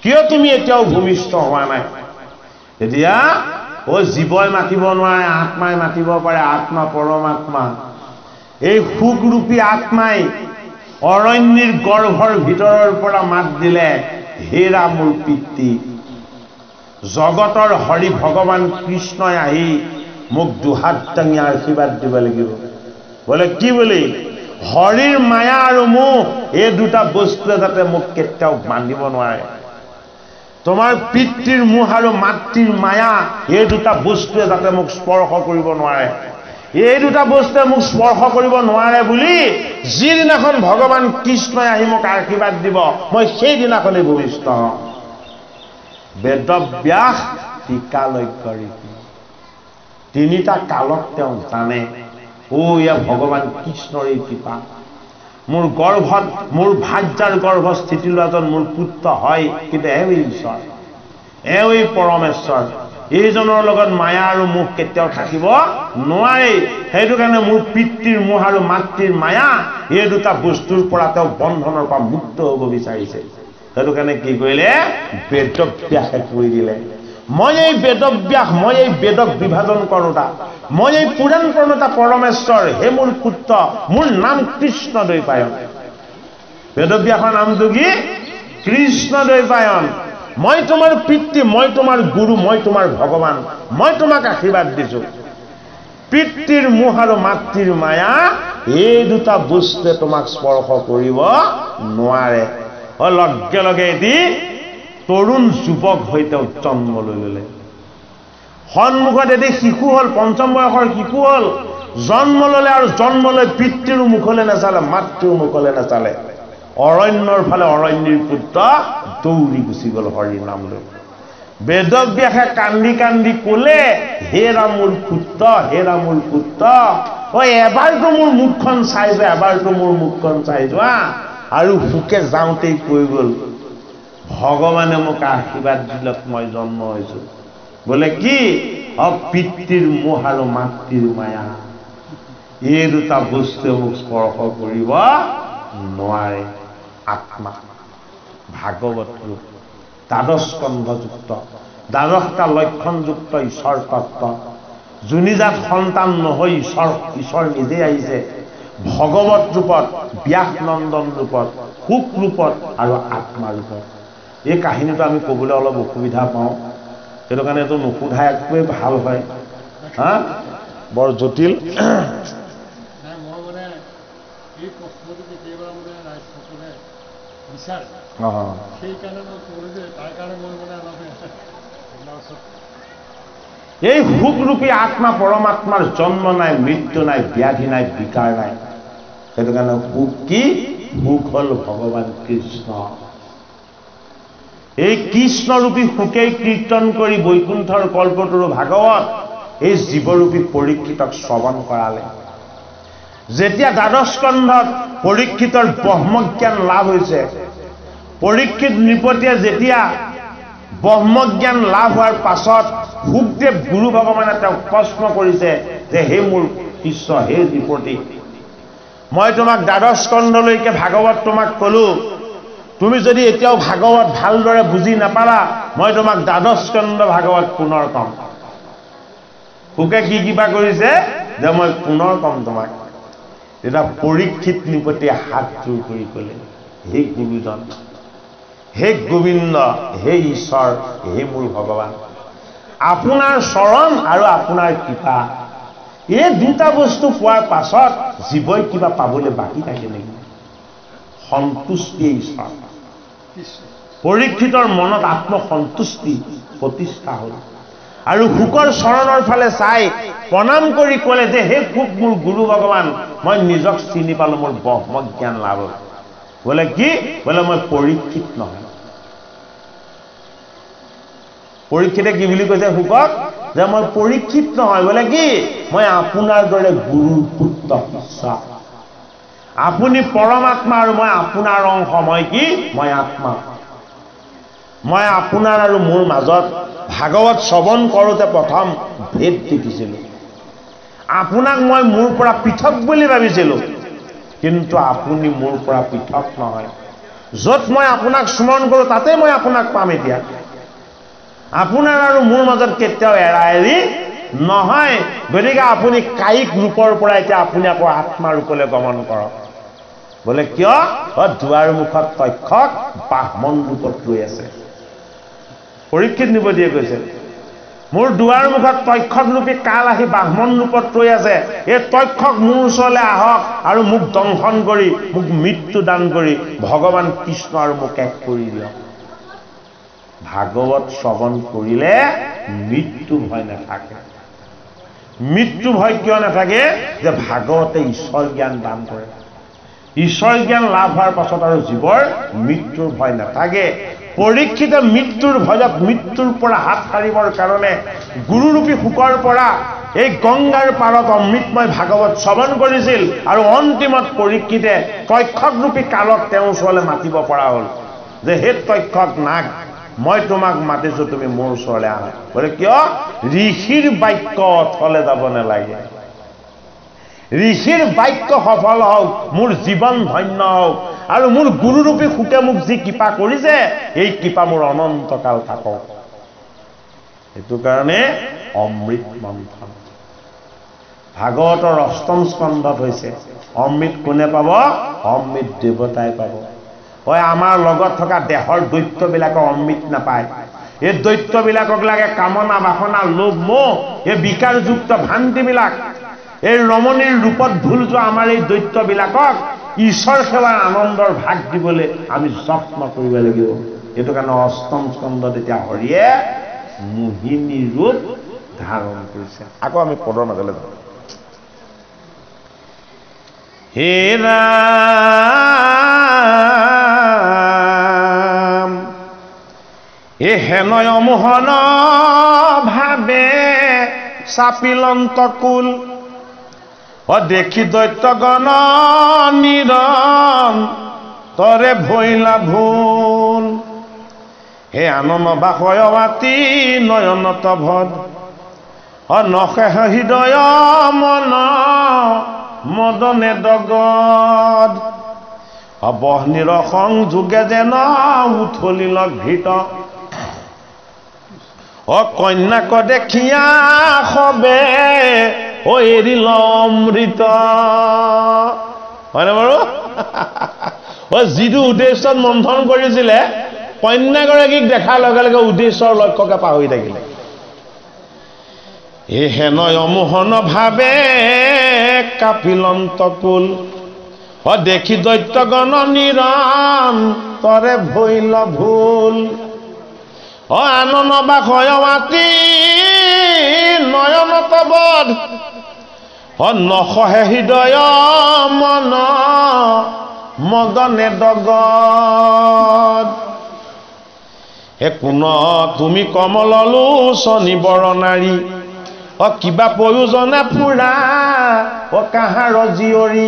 কিয় তুমি এতিয়াও ভূমিষ্ঠ হোৱা নাই এতিয়া ও জীৱই মাতিব নোৱাৰে আত্মাই মাতিব পাৰে আত্মা পৰমাত্মা এই সুখৰূপী আত্মাই অৰণ্যৰ গৰ্ভৰ ভিতৰৰ পৰা মাত দিলে হেৰা মোৰ পিতৃ জগতৰ হৰি ভগৱান কৃষ্ণই আহি মোক দুহাত দাঙি আশীৰ্বাদ দিব লাগিব বলে কি বুলি হৰিৰ মায়া আৰু মোহ এই দুটা বস্তুৱে যাতে মোক কেতিয়াও বান্ধিব নোৱাৰে তোমাৰ পিতৃৰ মোহ আৰু মাতৃৰ মায়া এই দুটা বস্তুৱে যাতে মোক স্পৰ্শ কৰিব নোৱাৰে এই দুটা বস্তুৱে মোক স্পৰ্শ কৰিব নোৱাৰে বুলি যিদিনাখন ভগৱান কৃষ্ণই আহি মোক আশীৰ্বাদ দিব মই সেই দিনাখনেই ভূমিষ্ঠ হম বেদব্যাস টিকালজ্ঞ ঋষি তিনিটা কালত তেওঁ জানে ও ইয়া ভগৱান কৃষ্ণৰ এই কৃপা মোৰ গৰ্ভত মোৰ ভাৰ্যাৰ গৰ্ভস্থিতি লোৱাজন মোৰ পুত্ৰ হয় কিন্তু এওঁই ঈশ্বৰ এওঁই পৰমেশ্বৰ এইজনৰ লগত মায়া আৰু মোহ কেতিয়াও থাকিব নোৱাৰে সেইটো কাৰণে মোৰ পিতৃৰ মোহ আৰু মাতৃৰ মায়া এই দুটা বস্তুৰ পৰা তেওঁ বন্ধনৰ পৰা মুক্ত হ'ব বিচাৰিছে সেইটো কাৰণে কি কৰিলে বেদব্যাসে কৰি দিলে মই এই বেদব্যাস মই এই বেদক বিভাজন কৰোতা মই এই পুৰাণ প্ৰণেতা পৰমেশ্বৰ হে মোৰ পুত্ৰ মোৰ নাম কৃষ্ণ দ্বৈপায়ন বেদব্যাসৰ নামটো কি কৃষ্ণ দ্বৈপায়ন মই তোমাৰ পিতৃ মই তোমাৰ গুৰু মই তোমাৰ ভগৱান মই তোমাক আশীৰ্বাদ দিছো পিতৃৰ মোহ আৰু মাতৃৰ মায়া এই দুটা বস্তুৱে তোমাক স্পৰ্শ কৰিব নোৱাৰে লগে লগে এটি তৰুণ যুৱক হৈ তেওঁ জন্ম লৈ ল'লে সন্মুখত এটি শিশু হ'ল পঞ্চম বয়সৰ শিশু হ'ল জন্ম ল'লে আৰু জন্ম লৈ পিতৃৰ মুখলৈ নাচালে মাতৃৰ মুখলৈ নাচালে অৰণ্যৰ ফালে অৰণ্যৰ পুত্ৰ দৌৰি গুচি গ'ল হৰিৰ নাম লৈ বেদব্যাসে কান্দি কান্দি ক'লে হেৰা মোৰ পুত্ৰ এবাৰতো মোৰ মুখখন চাই যোৱা এবাৰতো মোৰ মুখখন চাই যোৱা আৰু সুখে যাওঁতেই কৈ গ'ল ভগৱানে মোক আশীৰ্বাদ দিলত মই জন্ম হৈছো বোলে কি পিতৃৰ মোহ আৰু মাতৃৰ মায়া এই দুটা বস্তুৱে মোক স্পৰ্শ কৰিব নোৱাৰে আত্মা ভাগৱত ৰূপ 12 স্কন্ধযুক্ত 12টা লক্ষণযুক্ত ঈশ্বৰ তত্ত্ব যোনিজাত সন্তান নহৈ ঈশ্বৰ নিজে আহিছে ভগৱত ৰূপত ব্যাস নন্দন ৰূপত সুখ ৰূপত আৰু আত্মা ৰূপত এই কাহিনীটো আমি ক'বলৈ অলপ অসুবিধা পাওঁ সেইটো কাৰণে এইটো নুসুধাই একোৱেই ভাল হয় হা বৰ জটিল এই সুখৰূপী আত্মা পৰমাত্মাৰ জন্ম নাই মৃত্যু নাই ব্যাধি নাই বিকাৰ নাই সেইটো কাৰণে সুখ কি সুখ হ'ল ভগৱান কৃষ্ণ এই কৃষ্ণৰূপী সুখেই কীৰ্তন কৰি বৈকুণ্ঠৰ কল্পতৰু ভাগৱত এই জীৱৰূপী পৰীক্ষিতক শ্ৰৱণ কৰালে যেতিয়া 12 স্কন্ধত পৰীক্ষিতৰ ব্ৰহ্মজ্ঞান লাভ হৈছে পৰীক্ষিত নৃপতিয়ে যেতিয়া ব্ৰহ্মজ্ঞান লাভ হোৱাৰ পাছত সুখদেৱ গুৰু ভগৱানে তেওঁক প্ৰশ্ন কৰিছে যে হে মোৰ শিষ্য হে নৃপতি মই তোমাক 12 স্কন্ধলৈকে ভাগৱত তোমাক ক'লো তুমি যদি এতিয়াও ভাগৱত ভালদৰে বুজি নাপালা মই তোমাক 12 স্কন্ধ ভাগৱত পুনৰ কম সুখে কি কিবা কৰিছে যে মই পুনৰ কম তোমাক এটা পৰীক্ষিত নৃপতিয়ে হাত জোৰ কৰি ক'লে হে গুৰুজন হে গোবিন্দ, হে ঈশ্বৰ, হে মোৰ ভগৱান, আপোনাৰ চৰণ আৰু আপোনাৰ কৃপা, এই দুটা বস্তু পোৱাৰ পাছত জীৱই কিবা পাবলৈ বাকী থাকে নেকি? সন্তুষ্টি ঈশ্বৰ। পৰীক্ষিতৰ মনত আত্মসন্তুষ্টি প্ৰতিষ্ঠা হ'ল আৰু শুকৰ চৰণৰ ফালে চাই প্ৰণাম কৰি ক'লে যে হে শুক মোৰ গুৰু ভগৱান, মই নিজক চিনি পালো, মোৰ ব্ৰহ্ম জ্ঞান লাভ হ'ল। বোলে কি? বোলে মই পৰীক্ষিত নহয়। পৰীক্ষিতে কি বুলি কৈছে শুকক? যে মই পৰীক্ষিত নহয়। বোলে কি? মই আপোনাৰ দৰে গুৰুৰ পুত্ৰ ঈশ্বৰ। আপুনি পৰমাত্মা আৰু মই আপোনাৰ অংশ। মই কি? মই আত্মা। মই আপোনাৰ আৰু মোৰ মাজত ভাগৱত শ্ৰৱণ কৰোঁতে প্ৰথম ভেদ দেখিছিলোঁ। আপোনাক মই মোৰ পৰা পৃথক বুলি ভাবিছিলোঁ, কিন্তু আপুনি মোৰ পৰা পৃথক নহয়। য'ত মই আপোনাক স্মৰণ কৰোঁ তাতে মই আপোনাক পাম। এতিয়া আপোনাৰ আৰু মোৰ মাজত কেতিয়াও এৰা এৰি নহয়। গতিকে আপুনি কায়িক ৰূপৰ পৰা এতিয়া আপুনি আকৌ আত্মা ৰূপলৈ গমন কৰক। বোলে কিয়? দুৱাৰ মুখত তক্ষক বাহ্মণ ৰূপত ৰৈ আছে। পৰীক্ষিত নিবদিয়ে কৈছে, মোৰ দুৱাৰ মুখত তক্ষক ৰূপী কাল আহি বাহ্মণ ৰূপত ৰৈ আছে। এই তক্ষক মোৰ ওচৰলৈ আহক আৰু মোক দংশন কৰি, মোক মৃত্যু দান কৰি ভগৱান কৃষ্ণ আৰু মোক এক কৰি দিয়ক। ভাগৱত শ্ৰৱণ কৰিলে মৃত্যু ভয় নাথাকে। মৃত্যু ভয় কিয় নাথাকে? যে ভাগৱতে ঈশ্বৰ জ্ঞান দান কৰে। ঈশ্বৰ জ্ঞান লাভ হোৱাৰ পাছত আৰু জীৱৰ মৃত্যুৰ ভয় নাথাকে। পৰীক্ষিতে মৃত্যুৰ ভয়ত, মৃত্যুৰ পৰা হাত সাৰিবৰ কাৰণে গুৰুৰূপী শুকৰ পৰা এই গংগাৰ পাৰত অমৃতময় ভাগৱত শ্ৰৱণ কৰিছিল আৰু অন্তিমত পৰীক্ষিতে তক্ষক ৰূপী কালক তেওঁৰ ওচৰলৈ মাতিব পৰা হ'ল যে হে তক্ষক নাগ, মই তোমাক মাতিছো, তুমি মোৰ ওচৰলৈ আহা। বোলে কিয়? ঋষিৰ বাক্য অথলে যাব নালাগে। ঋষিৰ বাক্য সফল হওক, মোৰ জীৱন ধন্য হওক আৰু মোৰ গুৰুৰূপী শুকে মোক যি কৃপা কৰিছে এই কৃপা মোৰ অনন্তকাল থাকক। সেইটো কাৰণে অমৃত মন্থন ভাগৱতৰ অষ্টম স্কন্ধত হৈছে। অমৃত কোনে পাব? অমৃত দেৱতাই পাব। আমাৰ লগত থকা দেহৰ দৈত্যবিলাকৰ অমৃত নাপায়। এই দৈত্যবিলাকক লাগে কামনা, বাসনা, লোভ, মোহ, এই বিকাৰযুক্ত ভ্ৰান্তিবিলাক, এই ৰমণীৰ ৰূপত ভুল যোৱা আমাৰ এই দৈত্যবিলাকক ঈশ্বৰ সেৱাৰ আনন্দৰ ভাগ দিবলৈ আমি যত্ন কৰিব লাগিব। সেইটো কাৰণে অষ্টম স্কন্ধত এতিয়া হৰিয়ে মোহিনী ৰূপ ধাৰণ কৰিছে। আকৌ আমি পদৰ মাজলৈ যাওঁ। হে ৰাম, এ হেনয় মোহন ভাবে চাপিলন্ত কুল, দেখি দৈত্যগণ নিৰন্তৰে ভৈলা ভুল। হে আনন বাসয়ৱাতি নয়নত ভদ, নখে হৃদয় মন মদনে দগদ। বহ্নিৰ সংযোগে যেন উথলিল ঘৃত, কন্যাক দেখিয়া সবে এৰিল অমৃত। হয়নে বাৰু? যিটো উদ্দেশ্যত মন্থন কৰিছিলে, কন্যাগৰাকীক দেখাৰ লগে লগে উদ্দেশ্যৰ লক্ষ্যকে পাহৰি থাকিলে। এই হেনয় মোহন ভাবে কাপিলন্ত কুল, দেখি দৈত্যগণ নিৰন্তৰে ভৈল ভুল। আনন বাসয়ৱাতি নয়নত বধ, নখহে হৃদয় মন মদনে দগদ। কোন তুমি কমল লোচনী বৰনাৰী, কিবা প্ৰয়োজনে ফুৰা কাহাৰ জীয়ৰী।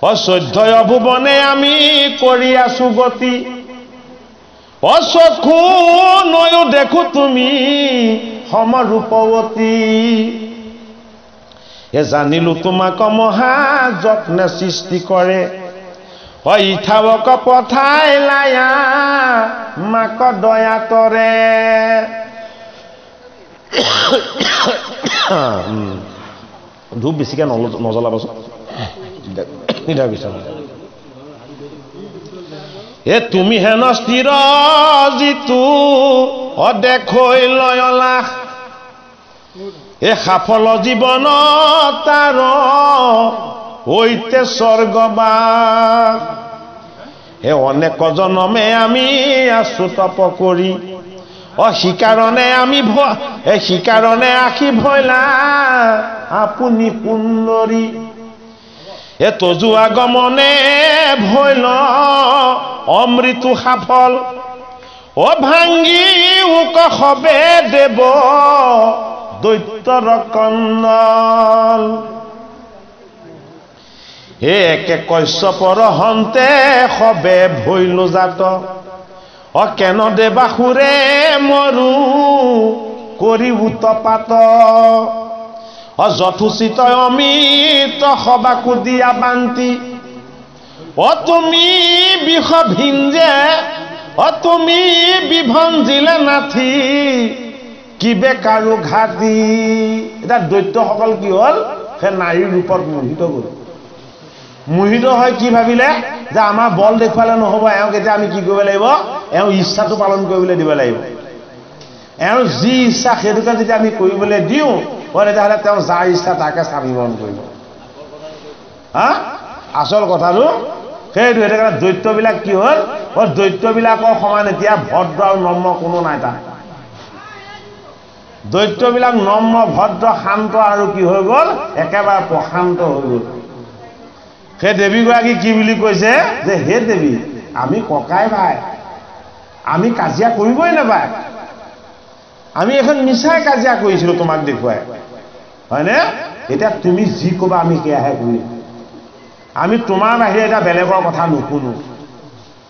14 ভুৱনে আমি কৰি আছো গতি, চকু নয়ো দেখো তুমি সমৰূপৱতী। জানিলো তোমাক মহা যত্নে সৃষ্টি কৰে, ইথাৱক পঠাই লায়া মাক দয়া কৰে। ধূপ বেছিকে নজ্বলাবচোন। এ তুমি হেন স্থিৰ যিটো অদেখৈ লয়লা এ সাফল জীৱনত তাৰ হৈতে স্বৰ্গবাস এ অনেক জনমে আমি আছো তপ কৰি শিকাৰণে আখি ভয়লা আপুনি সুন্দৰী এ তজু আগমনে ভৈল অমৃতু সাফল ভাঙ্গি উক সবে দেব দৈত্যৰ কন্দল হে একে কশ্যপৰ হন্তে সবে ভৈল জাত কেন দেবাসুৰে মৰু কৰি উৎপাত যথোচিত অমিত সবাকু দিয়া বান্তি তুমি বিষ ভিঞ্জে তুমি বিভঞ্জিলে নাথি কি বেকাৰো ঘাটি এটা দৈত্যসকল কি হল সেই নাৰীৰ ৰূপত মোহিত গল মোহিত হয় কি ভাবিলে যে আমাৰ বল দেখুৱালে নহব এওঁক এতিয়া আমি কি কৰিব লাগিব এওঁ ইচ্ছাটো পালন কৰিবলৈ দিব লাগিব এওঁ যি ইচ্ছা সেইটোকে যেতিয়া আমি কৰিবলৈ দিওঁ তেতিয়াহ'লে তেওঁ যাৰ ইচ্ছা তাকে স্বামীবৰণ কৰিব হা আচল কথাটো সেইটো সেইটো কাৰণে দৈত্যবিলাক কি হ'ল দৈত্যবিলাকৰ সমান এতিয়া ভদ্ৰ আৰু নম্ৰ কোনো নাই তাত দৈত্যবিলাক নম্ৰ ভদ্ৰ শান্ত আৰু কি হৈ গ'ল একেবাৰে প্ৰশান্ত হৈ গ'ল সেই দেৱীগৰাকী কি বুলি কৈছে যে হে দেৱী আমি ককাই ভাই আমি কাজিয়া কৰিবই নাপায় আমি এখন মিছাই কাজিয়া কৰিছিলোঁ তোমাক দেখুৱাই হয়নে এতিয়া তুমি যি ক'বা আমি সেয়াহে কৰিম আমি তোমাৰ বাহিৰে এটা বেলেগৰ কথা নুশুনো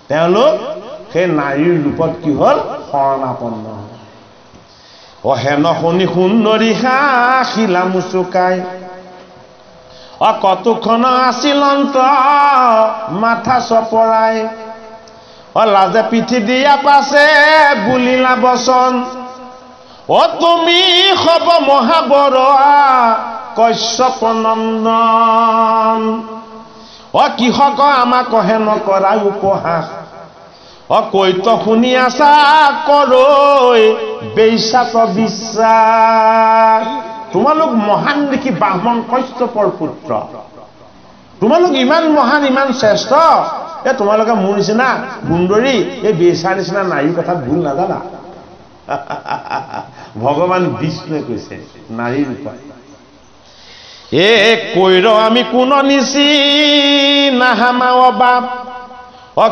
তেওঁলোক সেই নাৰীৰ ৰূপত কি হ'ল শৰণাপন্ন হেন শুনি সুন্দৰী শিলা মুচুকাই কতোখন আছিলন্ত মাথা চপৰাই লাজে পিঠি দিয়া পাছে বুলিলা বচন তুমি হব মহাবৰা কশ্যপ নন্দন কিহক আমাক হেন কৰা উপহাস কৈত শুনি আছা কৰৈ বেইছাত বিশ্বাস তোমালোক মহান দেখি ব্ৰাহ্মণ কশ্যপৰ পুত্ৰ তোমালোক ইমান মহান ইমান শ্ৰেষ্ঠ তোমালোকে মোৰ নিচিনা সুন্দৰী এই বেইছাৰ নিচিনা নাৰীৰ কথাত ভুল নাজানা ভগৱান বিষ্ণুৱে কৈছে নাৰীৰ ৰূপত কৈৰ আমি কোন নিচি নাহামাও বাপ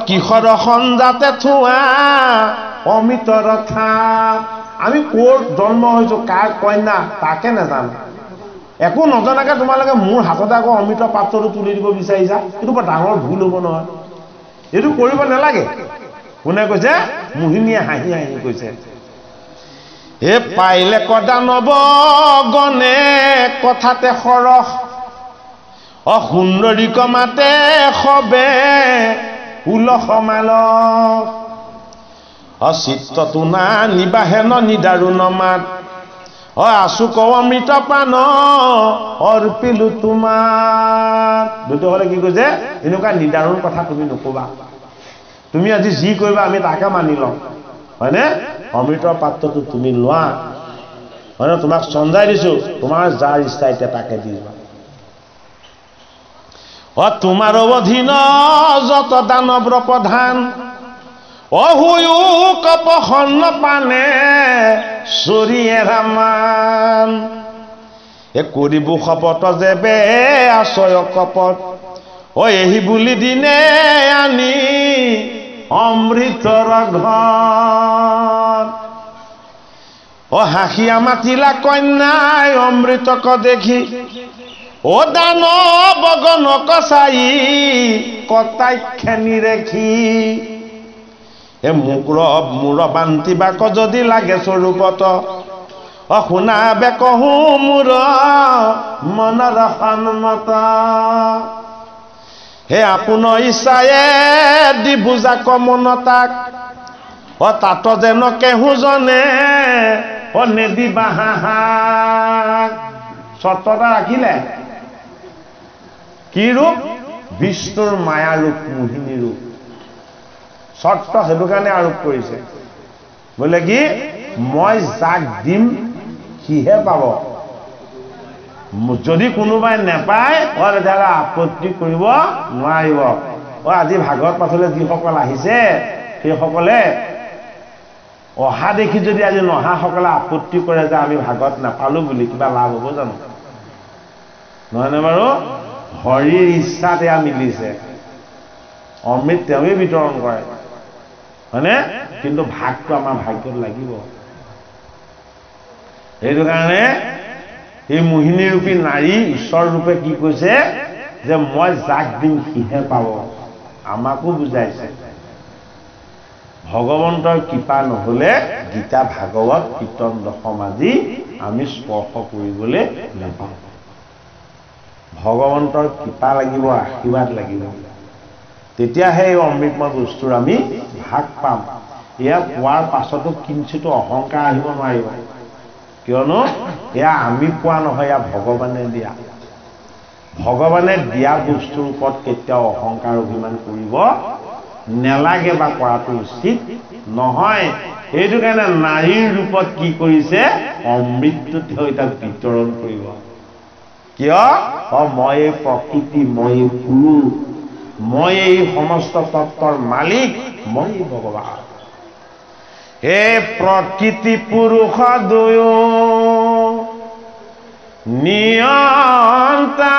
কিশোৰ সঞ্জাতে থোৱা অমিতৰ থাপ আমি ক'ত জন্ম হৈছো কাৰ কন্যা তাকে নাজানো একো নজনাকে তোমালোকে মোৰ হাততে আকৌ অমৃত পাত্ৰটো তুলি দিব বিচাৰিছা এইটো বৰ ডাঙৰ ভুল হ'ব নহয় এইটো কৰিব নালাগে কোনে কৈছে মোহিনীয়ে হাঁহি হাঁহি কৈছে পাইলে কদা নব গণে কথাতে সৰহ সুন্দৰীক মাতে সবে উলহ মালহ চিত্তটো না নিবাহেন নিদাৰুণ মাত আছো ক অমৃত প্ৰাণ অৰ্পিলো তোমাৰ দুটো হলে কি কৈছে এনেকুৱা নিদাৰুণ কথা তুমি নকবা তুমি আজি যি কৰিবা আমি তাকে মানি লওঁ হয়নে অমৃতৰ পাত্ৰটো তুমি লোৱা হয়নে তোমাক চঞ্জাই দিছো তোমাৰ যাৰ ইচ্ছা এতিয়া তাকে দিবা তোমাৰ অধীন যত দানৱ প্ৰধান অহুয়ো কপহন্ন পানে চৰিয়ে ৰামান কৰিব শপত যেবে আচয় কপট এহি বুলি দিনে আনি অমৃতৰ ঘৰ হাঁহিয়া মাতিলা কন্যাই অমৃতক দেখি দানৱ গণক চাই কটাই খেনি ৰেখি মূৰ বান্তি বাক যদি লাগে স্বৰূপত শুনাবে কহো মোৰ মনৰ সন্মত আপোনাৰ ইচ্ছায়ে দি বুজাক মন তাক তাত যেন কেহুজনে নেদিবা হাহাক চৰ্তটা ৰাখিলে কি ৰূপ বিষ্ণুৰ মায়া ৰূপ মোহিনী ৰূপ চৰ্ত সেইটো কাৰণে আৰোপ কৰিছে বোলে কি মই যাক দিম সিহে পাব যদি কোনোবাই নেপায় তেতিয়াহ'লে আপত্তি কৰিব নোৱাৰিব আজি ভাগৱত পাঠলৈ যিসকল আহিছে সেইসকলে অহা দেখি যদি আজি নহাসকলে আপত্তি কৰে যে আমি ভাগৱত নাপালো বুলি কিবা লাভ হ'ব জানো নহয়নে বাৰু হৰিৰ ইচ্ছাত এয়া মিলিছে অমৃত তেওঁৱে বিতৰণ কৰে হয়নে কিন্তু ভাগটো আমাৰ ভাগ্যত লাগিব সেইটো কাৰণে এই মোহিনী ৰূপী নাৰী ঈশ্বৰ ৰূপে কি কৈছে যে মই যাক দিম সিহে পাব আমাকো বুজাইছে ভগৱন্তৰ কৃপা নহ'লে গীতা ভাগৱত কীৰ্তন দশম আদি আমি স্পৰ্শ কৰিবলৈ নাপাওঁ ভগৱন্তৰ কৃপা লাগিব আশীৰ্বাদ লাগিব তেতিয়াহে এই অমৃতময় বস্তুৰ আমি ভাগ পাম এয়া পোৱাৰ পাছতো কিঞ্চিত অহংকাৰ আহিব নোৱাৰিব কিয়নো এয়া আমি পোৱা নহয় এয়া ভগৱানে দিয়া বস্তুৰ ওপৰত কেতিয়াও অহংকাৰ অভিমান কৰিব নেলাগে বা কৰাটো উচিত নহয় সেইটো কাৰণে নাৰীৰ ৰূপত কি কৰিছে অমৃতটো তেওঁ তাক বিতৰণ কৰিব কিয় মই এই প্ৰকৃতি মই এই পুৰুষ মই এই সমস্ত তত্ত্বৰ মালিক মই ভগৱান হে প্ৰকৃতি পুৰুষ দুয়ো নিয়ন্তা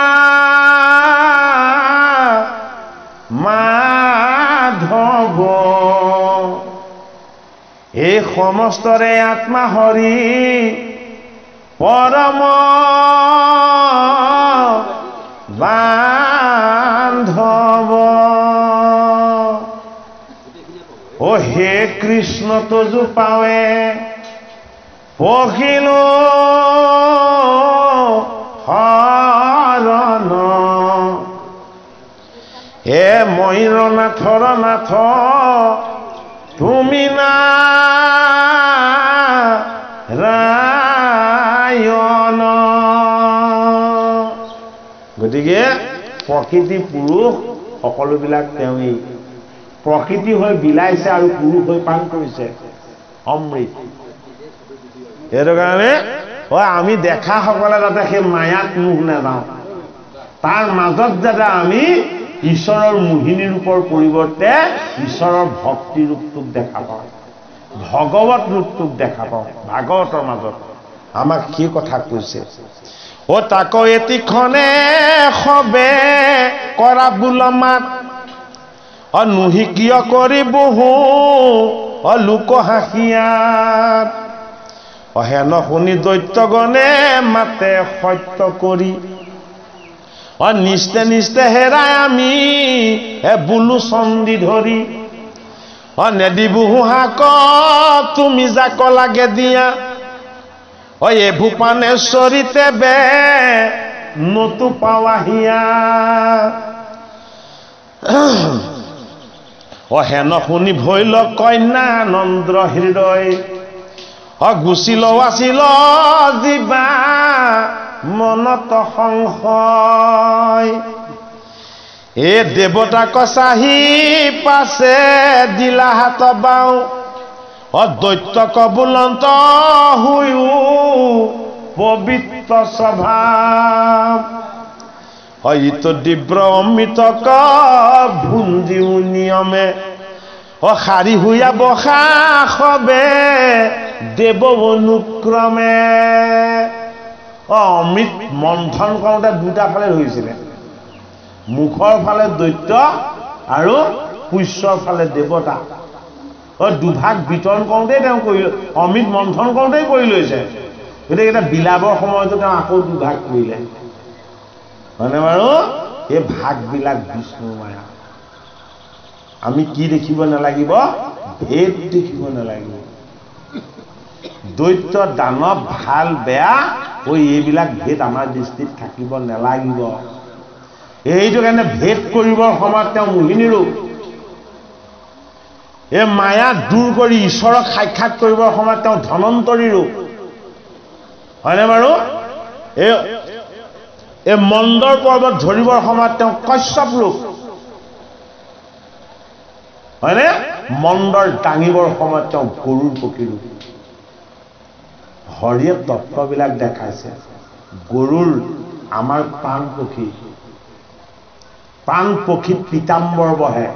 মাধৱ এই সমস্তৰে আত্মা হৰি পৰম বান্ধৱ ও হে কৃষ্ণ তজু পাৱে পখিলো হৰণ হে ময়ূৰনাথৰ নাথ তুমি নাৰায়ণ গতিকে প্ৰকৃতি পুৰুষ সকলোবিলাক তেওঁই প্ৰকৃতি হৈ বিলাইছে আৰু পুৰুষ হৈ পান কৰিছে অমৃত সেইটো কাৰণে আমি দেখা সকলে যাতে সেই মায়াত মুখ নাযাওঁ তাৰ মাজত যাতে আমি ঈশ্বৰৰ মোহিনী ৰূপৰ পৰিৱৰ্তে ঈশ্বৰৰ ভক্তি ৰূপটোক দেখা পাওঁ ভগৱত ৰূপটোক দেখা পাওঁ ভাগৱতৰ মাজত আমাক সেই কথা কৈছে তাকো এতিখনে সবে কৰা বোলমাত নুহি কিয় কৰি বহু লোক হাঁহিয়াত হেন শুনি দৈত্যগণে মাতে সত্য কৰি নিস্তে নিস্তে হেৰাই আমি বোলো চন্দি ধৰি নেদিবহু হাক তুমি যাক লাগে দিয়া এ ভূপানেশ্বৰীতে বে নতু পাৱাহিয়া হেন শুনি ভৈল কন্যা নন্দ্ৰ হৃদয় গুচিল আছিল জীৱা মনত সংশয় এ দেৱতাক চাহি পাছে দিলা হাত বাওঁ দৈত্যক বুলন্ত হুয়ো পবিত্ৰ স্বভাৱ ইটো দিব্ৰ অমৃতক ভুঞ্জিও নিয়মে শাৰী হুয়া বসা সবে দেৱ অনুক্ৰমে অমৃত মন্থন কৰোঁতে দুটা ফালে ধৰিছিলে মুখৰ ফালে দৈত্য আৰু পুষ্যৰ ফালে দেৱতা দুভাগ বিতৰণ কৰোঁতেই তেওঁ কৰি অমৃত মন্থন কৰোঁতেই কৰি লৈছে গতিকে এটা বিলাবৰ সময়তো তেওঁ আকৌ দুভাগ কৰিলে হয়নে বাৰু এই ভাগবিলাক বিষ্ণু মায়া আমি কি দেখিব নালাগিব ভেদ দেখিব নালাগিব দৈত্য দানৱ ভাল বেয়া এইবিলাক ভেদ আমাৰ দৃষ্টিত থাকিব নালাগিব এইটো কাৰণে ভেদ কৰিবৰ সময়ত তেওঁ মোহিনী ৰূপ এই মায়া দূৰ কৰি ঈশ্বৰক সাক্ষাৎ কৰিবৰ সময়ত তেওঁ ধনন্তৰী ৰূপ হয়নে বাৰু এই মন্দৰ পৰ্বত ধৰিবৰ সময়ত তেওঁ কশ্যপ ৰূপ হয়নে মন্দৰ দাঙিবৰ সময়ত তেওঁ গৰুৰ পক্ষী ৰূপ হৰিয়ে তত্ত্ববিলাক দেখাইছে গৰুৰ আমাৰ প্ৰাণ পক্ষী পীতাম্বৰ বহে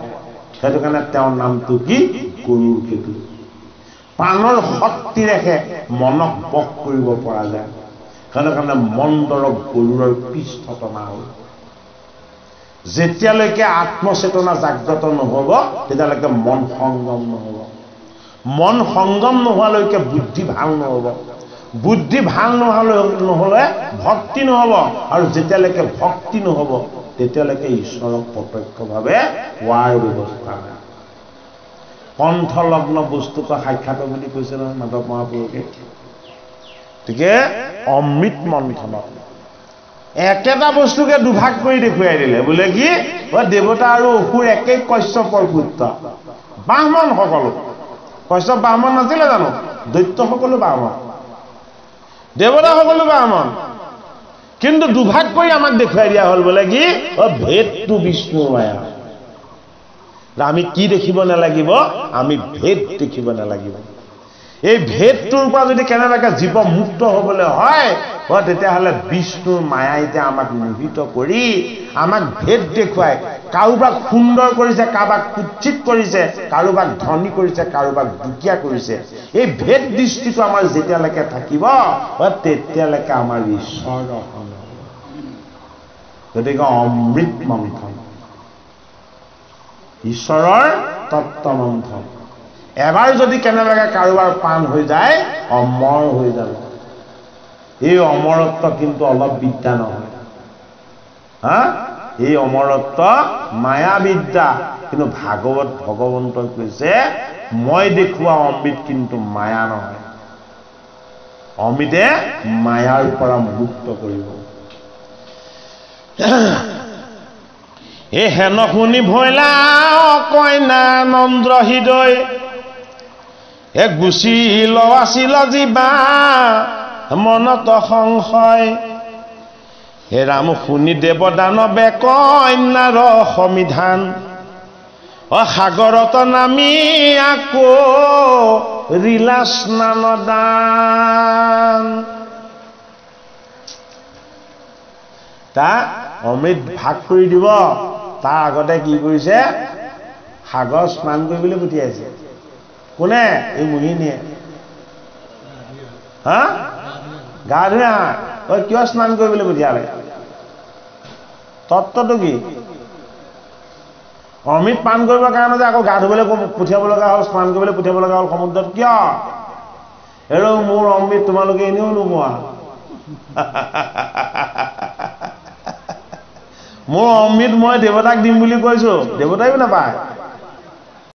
সেইটো কাৰণে তেওঁৰ নামটো কি গৰুৰ কেতু প্ৰাণৰ শক্তিৰেহে মনক বশ কৰিব পৰা যায় সেইটো কাৰণে মন্দৰক গৰুৰৰ পৃষ্ঠত টনা হ'ল যেতিয়ালৈকে আত্মচেতনা জাগ্ৰত নহ'ব তেতিয়ালৈকে মন সংগম নহ'ব মন সংগম নোহোৱালৈকে বুদ্ধি ভাল নহ'ব বুদ্ধি ভাল নহ'লে ভক্তি নহ'ব আৰু যেতিয়ালৈকে ভক্তি নহ'ব তেতিয়ালৈকে ঈশ্বৰক প্ৰত্যক্ষভাৱে পোৱাৰ ব্যৱস্থা নাই কণ্ঠলগ্ন বস্তুক সাক্ষাৎ বুলি কৈছে নহয় মাধৱ মহাপুৰুষে গতিকে অমৃত মন্থনত একেটা বস্তুকে দুভাগ কৰি দেখুৱাই দিলে বোলে কি দেৱতা আৰু অসুৰ একেই কশ্যপৰ পুত্ৰ ব্ৰাহ্মণ সকলো কশ্যপ ব্ৰাহ্মণ নাছিলে জানো দৈত্য সকলো ব্ৰাহ্মণ দেৱতা সকলো ব্ৰাহ্মণ কিন্তু দুভাগ কৰি আমাক দেখুৱাই দিয়া হ'ল বোলে কি ভেদটো বিষ্ণুৰ মায়া আমি কি দেখিব নালাগিব আমি ভেদ দেখিব নালাগিব এই ভেদটোৰ পৰা যদি কেনেবাকৈ জীৱ মুক্ত হ'বলৈ হয় তেতিয়াহ'লে বিষ্ণুৰ মায়াই যে আমাক মোহিত কৰি আমাক ভেদ দেখুৱাই কাৰোবাক সুন্দৰ কৰিছে কাৰোবাক কুৎসিত কৰিছে কাৰোবাক ধনী কৰিছে কাৰোবাক দুখীয়া কৰিছে এই ভেদ দৃষ্টিটো আমাৰ যেতিয়ালৈকে থাকিব তেতিয়ালৈকে আমাৰ ঈশ্বৰ দৰ্শন হ'ব গতিকে অমৃত মন্থন ঈশ্বৰৰ তত্ত্ব মন্থন এবাৰ যদি কেনেবাকৈ কাৰোবাৰ প্ৰাণ হৈ যায় অমৰ হৈ যাব এই অমৰত্ব কিন্তু অলপ বিদ্যা নহয় এই অমৰত্ব মায়া বিদ্যা কিন্তু ভাগৱত ভগৱন্তই কৈছে মই দেখুওৱা অমৃত কিন্তু মায়া নহয় অমৃতে মায়াৰ পৰা মুক্ত কৰিব এই হেন শুনি ভৈলা কইনা নন্দ্ৰ হৃদয় গুচি আছিল জীৱা মনত সংশয় হে ৰাম শুনি দেৱদানৱে কন্যাৰ সমিধান সাগৰত নামি আকৌ ৰিলা স্নানদান তা অমৃত ভাগ কৰি দিব তাৰ আগতে কি কৰিছে সাগৰ স্নান কৰিবলৈ পঠিয়াইছে কোনে এই মোহিনীয়ে গা ধুই আহা কিয় স্নান কৰিবলৈ পঠিয়ালে তত্ত্বটো কি অমৃত পান কৰিবৰ কাৰণে যে আকৌ গা ধুবলৈ পঠিয়াব লগা হ'ল স্নান কৰিবলৈ পঠিয়াব লগা হ'ল সমুদ্ৰত কিয় আৰু মোৰ অমৃত তোমালোকে এনেও নোপোৱা মোৰ অমৃত মই দেৱতাক দিম বুলি কৈছো দেৱতাইও নাপায়